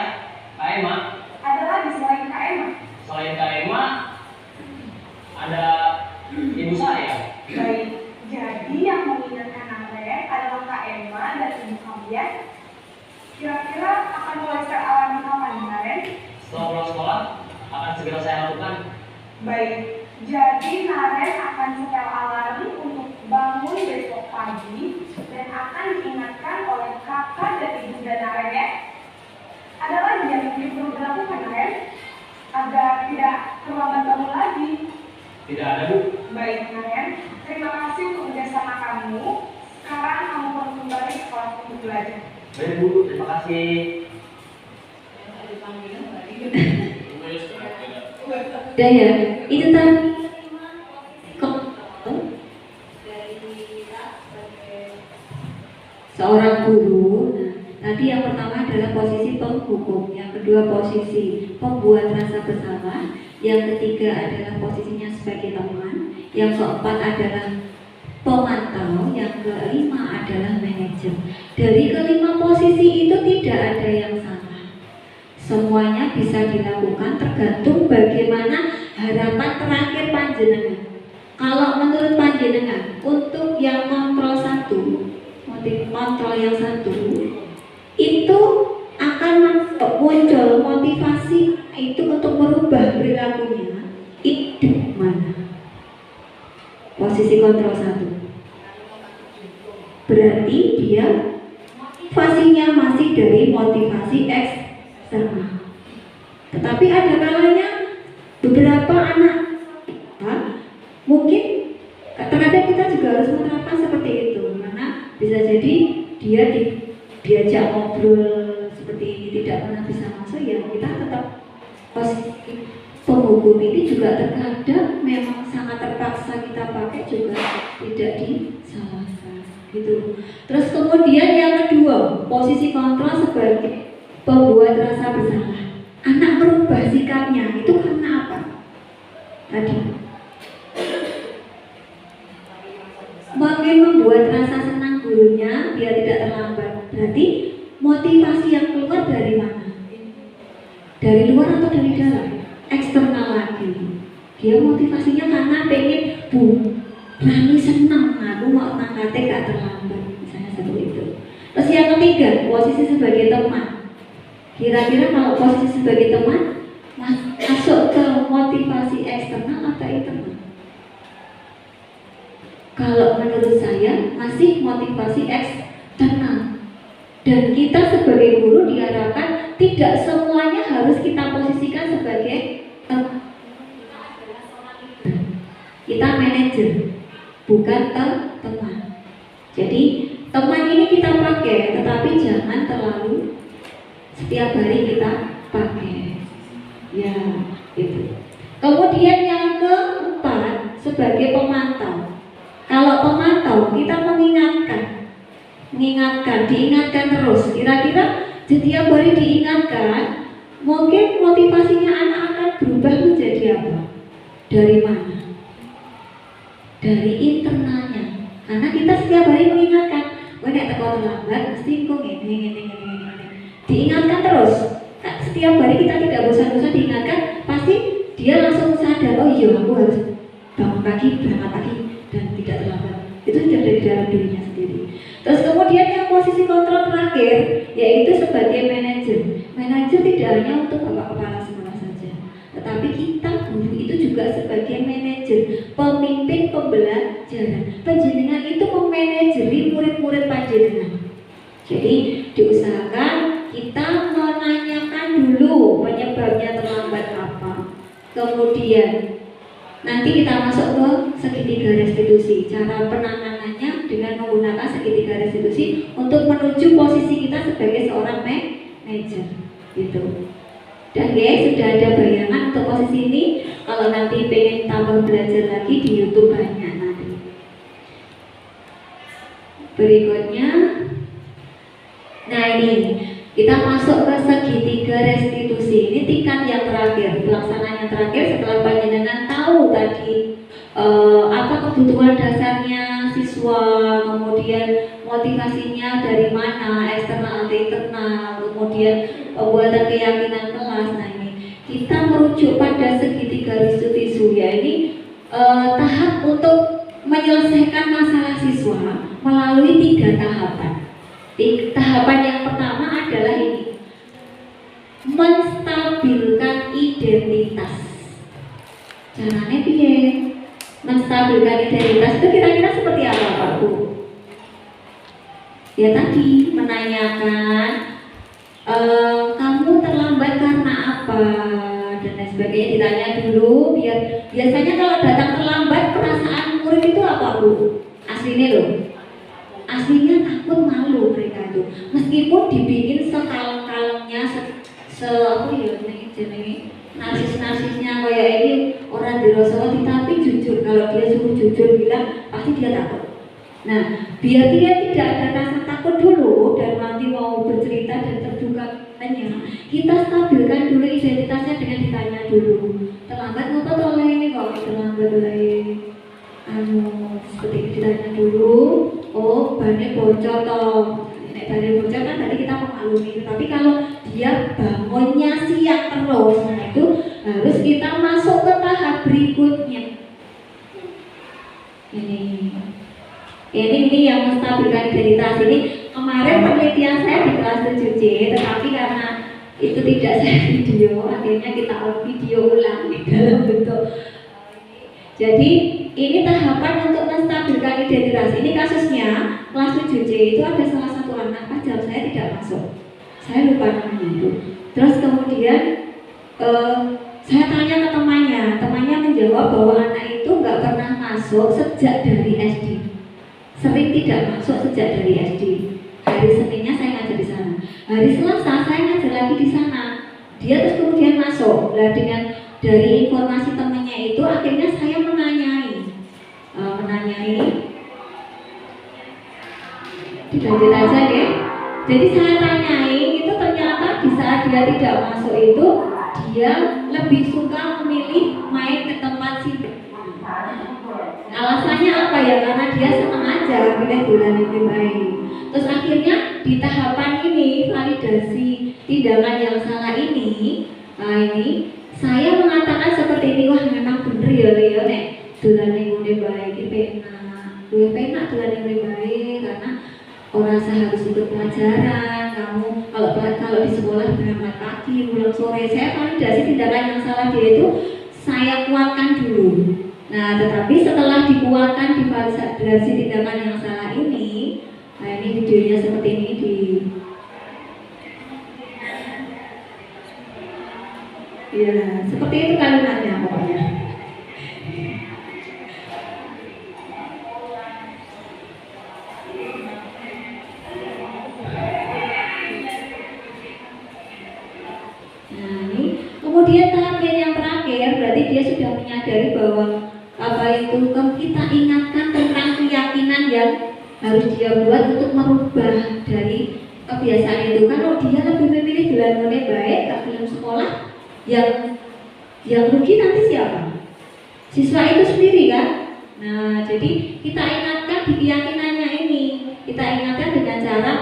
Kak Emma. Ada lagi selain Kak Emma? Selain Kak Emma, ada ibu saya. Baik, jadi yang mengingatkan Naren adalah Kak Emma dan ibu kalian. Kira-kira akan mulai setel alarm kapan, Naren? Setelah pulang sekolah, akan segera saya lakukan. Baik, jadi Naren akan setel alarm untuk bangun besok pagi dan akan diingatkan oleh kakak dan ibunda Naren ya. Ada lagi yang ingin perlu dilakukan, Naren? Agar tidak terlambat bangun lagi. Tidak ada Bu. Baik, Naren. Terima kasih untuk kerjasama kamu. Sekarang kamu perlu kembali ke kelas untuk belajar. Baik Bu, terima kasih. Udah ya, itu tadi seorang guru. Nah, tadi yang pertama adalah posisi penghukum, yang kedua posisi pembuat rasa bersama, yang ketiga adalah posisinya sebagai teman, yang keempat adalah pemantau, yang kelima adalah manajer. Dari kelima posisi itu tidak ada yang sama. Semuanya bisa dilakukan tergantung bagaimana harapan terakhir panjenengan. Kalau menurut panjenengan, untuk yang kontrol satu, motif kontrol yang satu, itu muncul motivasi itu untuk merubah perilakunya, itu mana? Posisi kontrol 1. Berarti dia motivasinya masih dari motivasi eksternal. Tetapi ada kalanya beberapa anak mungkin terkadang kita juga harus menerapkan seperti itu, karena bisa jadi dia diajak ngobrol seperti ini tidak pernah bisa masuk, ya kita tetap posisi penghukum ini juga terkadang memang sangat terpaksa kita pakai juga tidak disalahkan gitu. Terus kemudian yang kedua, posisi kontrol sebagai pembuat rasa bersalah. Anak merubah sikapnya itu karena apa? Tadi mungkin membuat rasa senang gurunya biar tidak terlambat. Berarti motivasi yang keluar dari mana? Dari luar atau dari dalam? Eksternal lagi. Dia motivasinya karena pengen berani senang, aku mau ngangkatnya gak terlambat, misalnya seperti itu. Terus yang ketiga, posisi sebagai teman. Kira-kira kalau posisi sebagai teman masuk ke motivasi eksternal atau internal? Kalau menurut saya masih motivasi eksternal. Dan kita sebagai guru diharapkan tidak semuanya harus kita posisikan sebagai teman. Kita manajer, bukan teman. Jadi teman ini kita pakai, tetapi jangan terlalu setiap hari kita pakai. Ya, itu. Kemudian yang keempat sebagai pemantau. Kalau pemantau kita diingatkan terus. Kira-kira setiap hari diingatkan, mungkin motivasinya anak akan berubah menjadi apa? Dari mana? Dari internalnya. Karena kita setiap hari mengingatkan, nek teko terlambat mesti kok ngene. Diingatkan terus. Setiap hari kita tidak bosan-bosan diingatkan, pasti dia langsung sadar, oh iya aku harus bangun pagi, berangkat pagi dan tidak terlambat. Itu sudah dari dalam dirinya sendiri. Terus kemudian yang posisi kontrol terakhir, yaitu sebagai manajer. Manajer tidak hanya untuk bapak kepala sekolah saja, tetapi kita guru itu juga sebagai manajer, pemimpin pembelajaran. Panjenengan itu memanajeri murid-murid panjenengan. Jadi diusahakan kita menanyakan dulu penyebabnya terlambat apa. Kemudian nanti kita masuk ke segitiga restitusi. Cara penanganannya dengan menggunakan segitiga restitusi untuk menuju posisi kita sebagai seorang manajer gitu. Dan guys, sudah ada bayangan untuk posisi ini. Kalau nanti pengen tambah belajar lagi di YouTube banyak nanti. Berikutnya, nah ini kita masuk ke segitiga restitusi. Ini tingkat yang terakhir, pelaksanaan yang terakhir setelah panjenengan tahu tadi apa kebutuhan dasarnya siswa, kemudian motivasinya dari mana, eksternal atau internal, kemudian pembuatan keyakinan kelas. Nah ini kita merujuk pada segitiga restitusi ya. Ini tahap untuk menyelesaikan masalah siswa melalui 3 tahapan. Tahapan yang pertama adalah ini, menstabilkan identitas. Caranya piye? Menstabilkan identitas itu kira-kira seperti apa Pak Bu? Ya tadi menanyakan kamu terlambat karena apa dan lain sebagainya, ditanya dulu. Biasanya kalau datang terlambat perasaan murid itu apa Bu? Aslinya loh. Aslinya takut, malu mereka itu, meskipun dibikin sekaleng-kalengnya narsis-narsisnya kayak ini orang dirosot, tapi jujur, kalau dia suruh jujur bilang pasti dia takut. Nah, biar dia tidak ada rasa takut dulu dan nanti mau bercerita dan terbuka tanya, kita stabilkan dulu identitasnya dengan ditanya dulu, terlambat ngapa oleh ini kok terlambat oleh seperti ditanya dulu. Oh, bannya bocor toh. Nek bannya bocor kan tadi kita memaklumi. Tapi kalau dia bangunnya siang terus, nah itu harus kita masuk ke tahap berikutnya. Ini yang menstabilkan identitas ini. Kemarin penelitian saya di kelas 7C, tetapi karena itu tidak saya video, akhirnya kita video ulang di dalam bentuk. Jadi ini tahapan untuk menstabilkan identitas. Ini kasusnya kelas 7C itu ada salah satu anak pajak saya tidak masuk. Saya lupa namanya itu. Terus kemudian saya tanya ke temannya menjawab bahwa anak itu nggak pernah masuk sejak dari SD. Sering tidak masuk sejak dari SD. Hari Seninnya saya ngajar di sana. Hari Selasa saya ngajar lagi di sana. Dia terus kemudian masuk. Nah, dengan dari informasi temannya itu akhirnya saya menanyai. Dilanjut aja ya. Jadi saya tanyai itu ternyata di saat dia tidak masuk itu dia lebih suka memilih main ke tempat sibuk. Alasannya apa ya? Karena dia senang aja pilih bulan lebih baik. Terus akhirnya di tahapan ini validasi tindakan yang salah ini, saya mengatakan seperti ini, wah memang bener ya Leo nek bulan lebih baik penak bulan lebih baik karena orang harus ikut pelajaran. Kamu kalau di sekolah berangkat pagi pulang sore. Saya validasi tindakan yang salah dia itu saya kuatkan dulu. Nah, tetapi setelah dikuatkan di validasi tindakan yang salah ini, nah ini videonya seperti ini ya, seperti itu kalimatnya pokoknya. Nah, ini kemudian tahap yang terakhir berarti dia sudah menyadari bahwa kita ingatkan tentang keyakinan yang harus dia buat untuk merubah dari kebiasaan itu. Kalau dia lebih memilih bulan mulai baik, gak belum sekolah, yang rugi nanti siapa? Siswa itu sendiri kan? Nah, jadi kita ingatkan di keyakinannya ini. Kita ingatkan dengan cara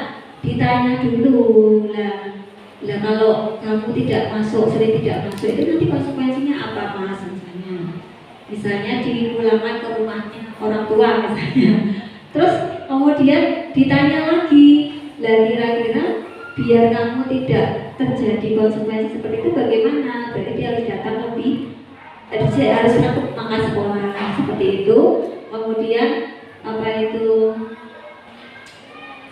ditanya dulu lah kalau kamu tidak masuk, sering tidak masuk itu nanti konsekuensinya apa Mas? Misalnya diulangkan ke rumahnya orang tua misalnya. Terus kemudian ditanya lagi, lah kira-kira biar kamu tidak terjadi konsekuensi seperti itu bagaimana? Berarti dia harus datang lebih, harus ikut mangkat sekolah seperti itu. Kemudian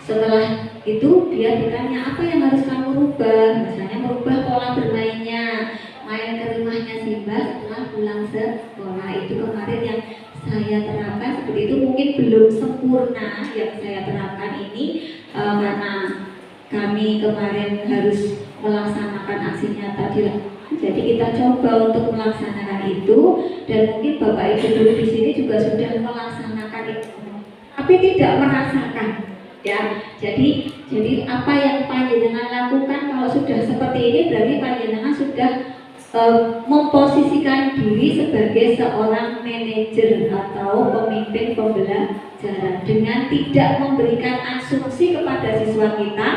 setelah itu dia ditanya apa yang harus kamu rubah, misalnya merubah pola bermainnya, main ke rumahnya Simba setelah pulang sekolah. Itu kemarin yang saya terapkan seperti itu. Mungkin belum sempurna yang saya terapkan ini karena kami kemarin harus melaksanakan aksi nyata di lapangan. Jadi kita coba untuk melaksanakan itu dan mungkin Bapak Ibu guru di sini juga sudah melaksanakan itu, tapi tidak merasakan. Ya, jadi apa yang panjenengan lakukan kalau sudah seperti ini berarti panjenengan sudah memposisikan diri sebagai seorang manajer atau pemimpin pembelajaran dengan tidak memberikan asumsi kepada siswa kita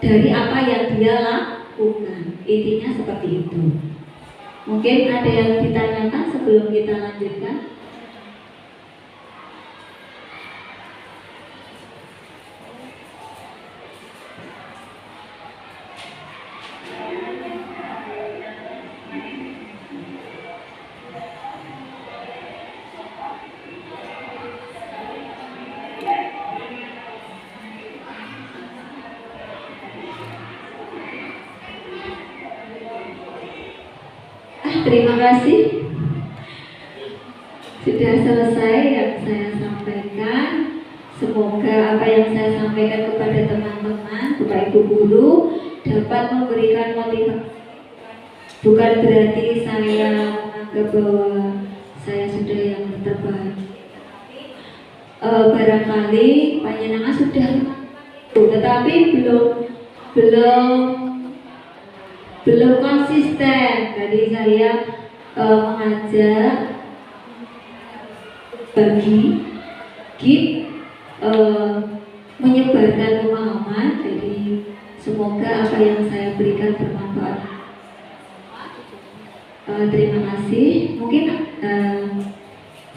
dari apa yang dia lakukan. Intinya seperti itu. Mungkin ada yang ditanyakan sebelum kita lanjutkan. Terima kasih. Sudah selesai yang saya sampaikan. Semoga apa yang saya sampaikan kepada teman-teman, Bapak Ibu guru dapat memberikan motivasi. Bukan berarti saya menganggap bahwa saya sudah yang terbaik. Barangkali panjenengan sudah, tetapi belum konsisten. Jadi saya mengajak bagi menyebarkan pemahaman. Jadi semoga apa yang saya berikan bermanfaat. Terima kasih. Mungkin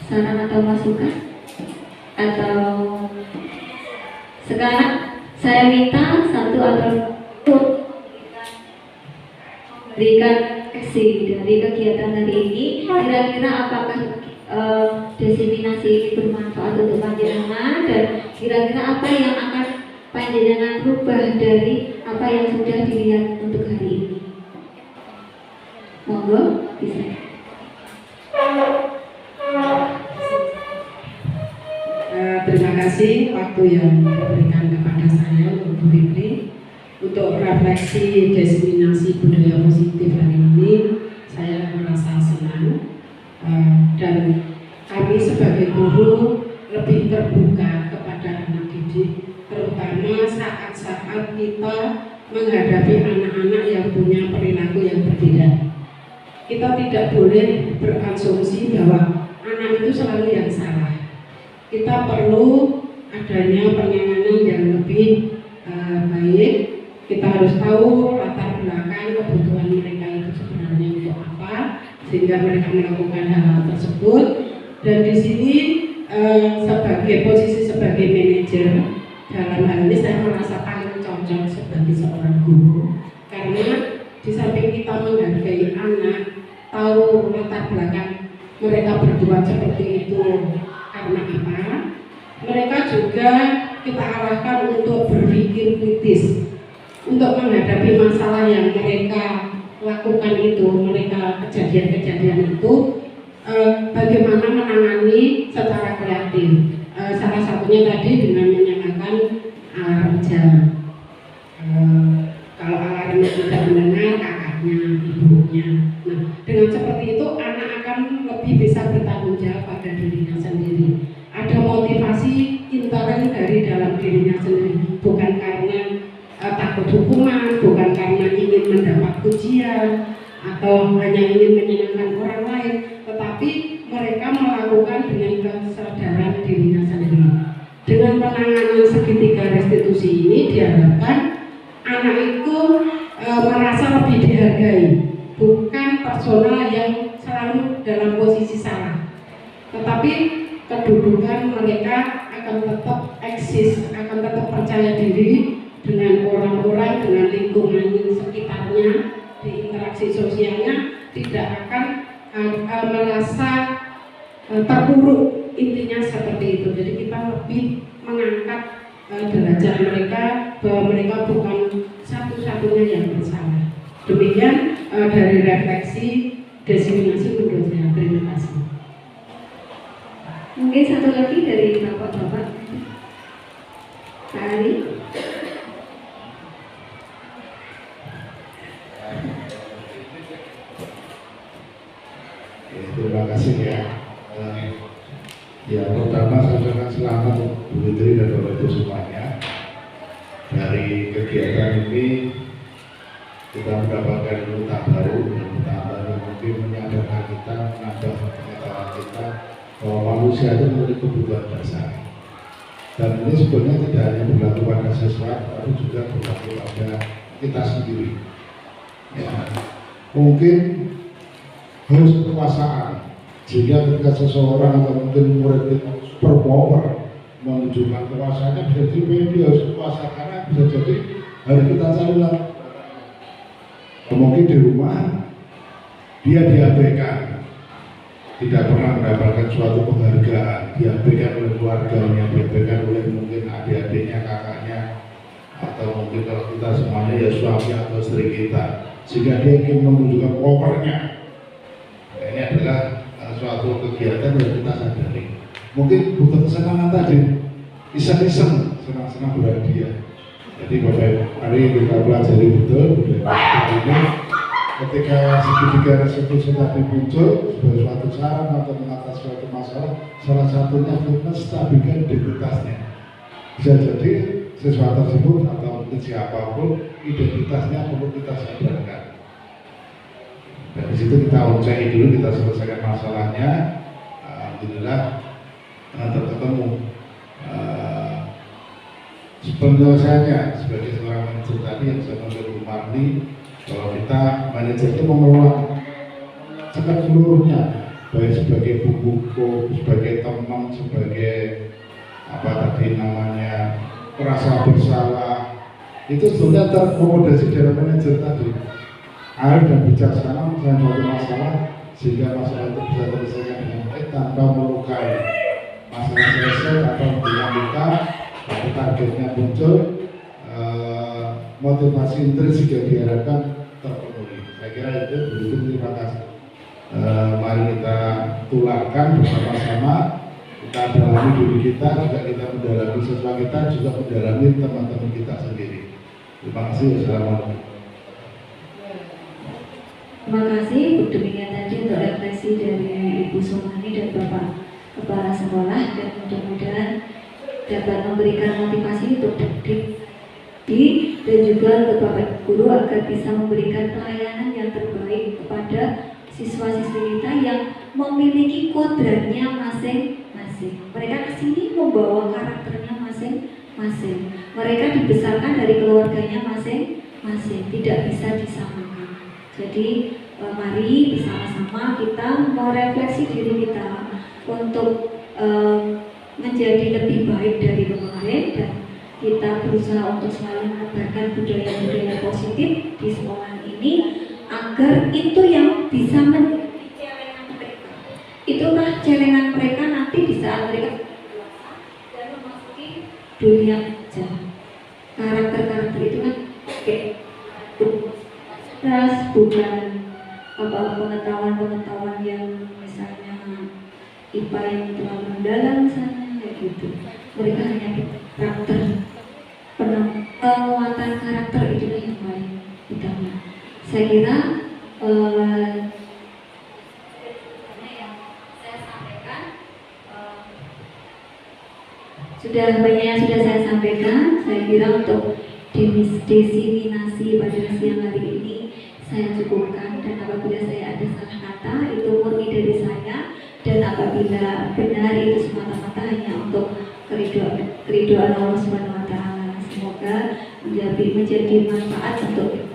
saran atau masukan atau sekarang saya minta satu atau dari kegiatan hari ini, kira-kira apakah desiminasi ini bermanfaat untuk panjenengan, dan kira-kira apa yang akan panjenengan rubah dari apa yang sudah dilihat untuk hari ini? Monggo, bisa. Terima kasih waktu yang diberikan kepada saya untuk Bu Fitri untuk refleksi desiminasi budaya positif hari ini. Saya merasa senang dan kami sebagai guru lebih terbuka kepada anak didik, terutama saat-saat kita menghadapi anak-anak yang punya perilaku yang berbeda. Kita tidak boleh berasumsi bahwa anak itu selalu yang salah. Kita perlu adanya penanganan yang lebih baik. Kita harus tahu latar belakang kebutuhan mereka itu sebenarnya untuk apa, sehingga mereka melakukan hal-hal tersebut. Dan di sini sebagai posisi sebagai manajer dalam hal ini saya merasa paling cocok sebagai seorang guru, karena di samping kita menghargai anak, tahu latar belakang mereka berbuat seperti itu karena apa, mereka juga kita arahkan untuk berpikir kritis, untuk menghadapi masalah yang mereka lakukan itu, mereka kejadian-kejadian itu, bagaimana menangani secara kreatif. Salah satunya tadi dengan menyalakan alarm jam. Kalau alarmnya tidak mendengar, kakaknya, ibunya. Nah, dengan seperti itu anak akan lebih bisa bertanggung jawab pada dirinya sendiri. Ada motivasi intern dari dalam dirinya sendiri, bukan karena takut hukuman, bukan karena ingin mendapat pujian atau hanya ingin menyenangkan orang lain, tetapi mereka melakukan dengan kesadaran dirinya sendiri. Dengan penanganan segitiga restitusi ini diharapkan anak itu merasa lebih dihargai, bukan personal yang selalu dalam posisi salah, tetapi kedudukan mereka akan tetap eksis, akan tetap percaya diri dengan orang-orang, dengan lingkungan sekitarnya, di interaksi sosialnya, tidak akan merasa terpuruk, intinya seperti itu. Jadi kita lebih mengangkat derajat mereka, bahwa mereka bukan satu-satunya yang bersalah. Demikian dari refleksi desiminasi menurut saya. Terima kasih. Mungkin satu lagi dari bapak-bapak, Pak Ari. Terima kasih ya. Ya, pertama saya ucapkan selamat Bu Fitri dan Bapak Ibu semuanya. Dari kegiatan ini kita mendapatkan ilmu baru, mungkin menyadarkan kita, menambah pengetahuan kita bahwa manusia itu memiliki kebutuhan dasar. Dan ini sebenarnya tidak hanya berlaku pada siswa, tapi juga berlaku pada kita sendiri. Ya, mungkin harus kekuasaan, sehingga ketika seseorang atau mungkin murid itu berpower menunjukkan kekuasaannya, bisa jadi dia harus kuasa, karena bisa jadi harus kita cari lah. Mungkin di rumah dia diabaikan, tidak pernah mendapatkan suatu penghargaan, diabaikan oleh keluarganya, diabaikan oleh mungkin adik-adiknya, kakaknya, atau mungkin kalau kita semuanya ya suami atau istri kita, sehingga dia ingin menunjukkan powernya. Nah, ini adalah suatu kegiatan yang kita sadari. Mungkin butuh kesenangan tadi, iseng-iseng, senang-senang berhadiah. Jadi Bapak hari kita pelajari betul budaya ini. Ketika segitiga restitusi tadi muncul sebagai suatu saran atau mengatasi suatu masalah, salah satunya untuk menstabilkan identitasnya. Bisa jadi siswa tersebut atau mungkin siapapun identitasnya perlu kita sadarkan. Dan di situ kita ucai dulu, kita selesaikan masalahnya. Alhamdulillah terketemu penyelesaiannya sebagai seorang manajer tadi yang saya panggil Bu Marni, bahwa kita manajer itu mengelola seluruhnya, baik sebagai buku, sebagai teman, sebagai apa tadi namanya merasa bersalah, itu sebenarnya terakomodasi dalam manajer tadi. arif dan bijaksana menyelesaikan suatu masalah sehingga masalah itu bisa terselesaikan dengan baik tanpa melukai. Masalah selesai tanpa memberikan luka, tapi targetnya muncul, motivasi intrinsik yang diharapkan terpenuhi. Saya kira itu. Begitu, terima kasih. Mari kita tularkan bersama-sama, kita dalami diri kita, juga kita mendalami siswa kita, juga mendalami teman-teman kita sendiri. Terima kasih. Wassalamualaikum. Terima kasih. Demikian tadi untuk refleksi dari Ibu Sumani dan Bapak Kepala Sekolah, dan mudah-mudahan dapat memberikan motivasi untuk diri dan juga untuk Bapak Guru agar bisa memberikan pelayanan yang terbaik kepada siswa-siswi kita yang memiliki kodratnya masing-masing. Mereka kesini membawa karakternya masing-masing. Mereka dibesarkan dari keluarganya masing-masing, tidak bisa disamakan. Jadi mari bersama-sama kita merefleksi diri kita untuk menjadi lebih baik dari kemarin, dan kita berusaha untuk selalu menebarkan budaya-budaya positif di sekolah ini agar itu yang bisa menjadi celengan mereka. Itulah celengan mereka nanti di saat mereka dewasa dan memasuki dunia kerja. Karakter-karakter itu kan bukan pengetahuan yang misalnya IPA yang terlalu mendalam misalnya kayak gitu. Mereka hanya karakter, penguatan karakter itulah yang paling utama. Saya kira sudah banyak yang sudah saya sampaikan. Saya kira untuk diseminasi pada siang hari ini saya cukupkan, dan apabila saya ada salah kata itu murni dari saya, dan apabila benar itu semata-mata hanya untuk keridhaan Allah Subhanahu wa Ta'ala. Semoga menjadi manfaat untuk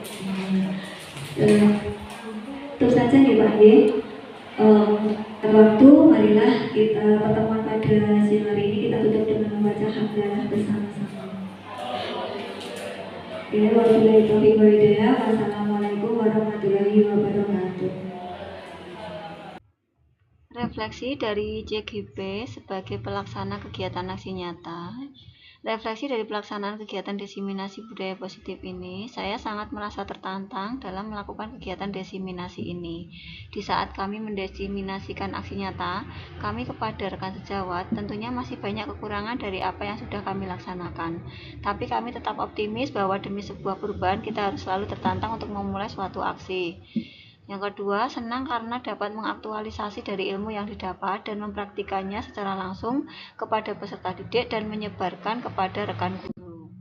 itu saja nih Pak Y. Waktu marilah kita pertemuan pada siang hari ini kita tutup dengan membaca hamdalah bersama-sama. Wabillahi taufiq wal hidayah. Wassalamualaikum warahmatullahi wabarakatuh. Refleksi dari JGP sebagai pelaksana kegiatan aksi nyata. Refleksi dari pelaksanaan kegiatan desiminasi budaya positif ini, saya sangat merasa tertantang dalam melakukan kegiatan desiminasi ini. Di saat kami mendesiminasikan aksi nyata, kami kepada rekan sejawat tentunya masih banyak kekurangan dari apa yang sudah kami laksanakan. Tapi kami tetap optimis bahwa demi sebuah perubahan kita harus selalu tertantang untuk memulai suatu aksi. Yang kedua, senang karena dapat mengaktualisasi dari ilmu yang didapat dan mempraktikannya secara langsung kepada peserta didik dan menyebarkan kepada rekan guru.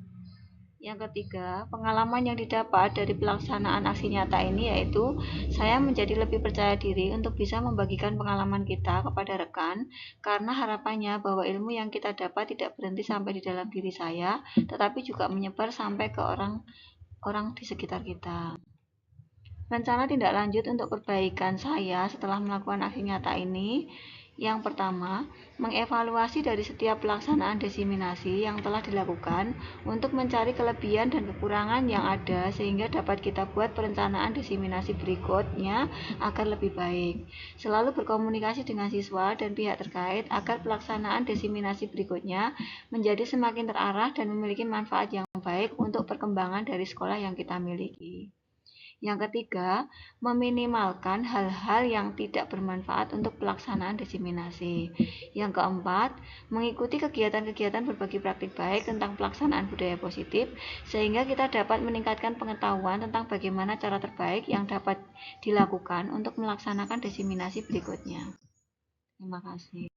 Yang ketiga, pengalaman yang didapat dari pelaksanaan aksi nyata ini yaitu saya menjadi lebih percaya diri untuk bisa membagikan pengalaman kita kepada rekan, karena harapannya bahwa ilmu yang kita dapat tidak berhenti sampai di dalam diri saya, tetapi juga menyebar sampai ke orang di sekitar kita. Rencana tindak lanjut untuk perbaikan saya setelah melakukan aksi nyata ini, yang pertama, mengevaluasi dari setiap pelaksanaan desiminasi yang telah dilakukan untuk mencari kelebihan dan kekurangan yang ada sehingga dapat kita buat perencanaan desiminasi berikutnya agar lebih baik. Selalu berkomunikasi dengan siswa dan pihak terkait agar pelaksanaan desiminasi berikutnya menjadi semakin terarah dan memiliki manfaat yang baik untuk perkembangan dari sekolah yang kita miliki. Yang ketiga, meminimalkan hal-hal yang tidak bermanfaat untuk pelaksanaan desiminasi. Yang keempat, mengikuti kegiatan-kegiatan berbagi praktik baik tentang pelaksanaan budaya positif, sehingga kita dapat meningkatkan pengetahuan tentang bagaimana cara terbaik yang dapat dilakukan untuk melaksanakan desiminasi berikutnya. Terima kasih.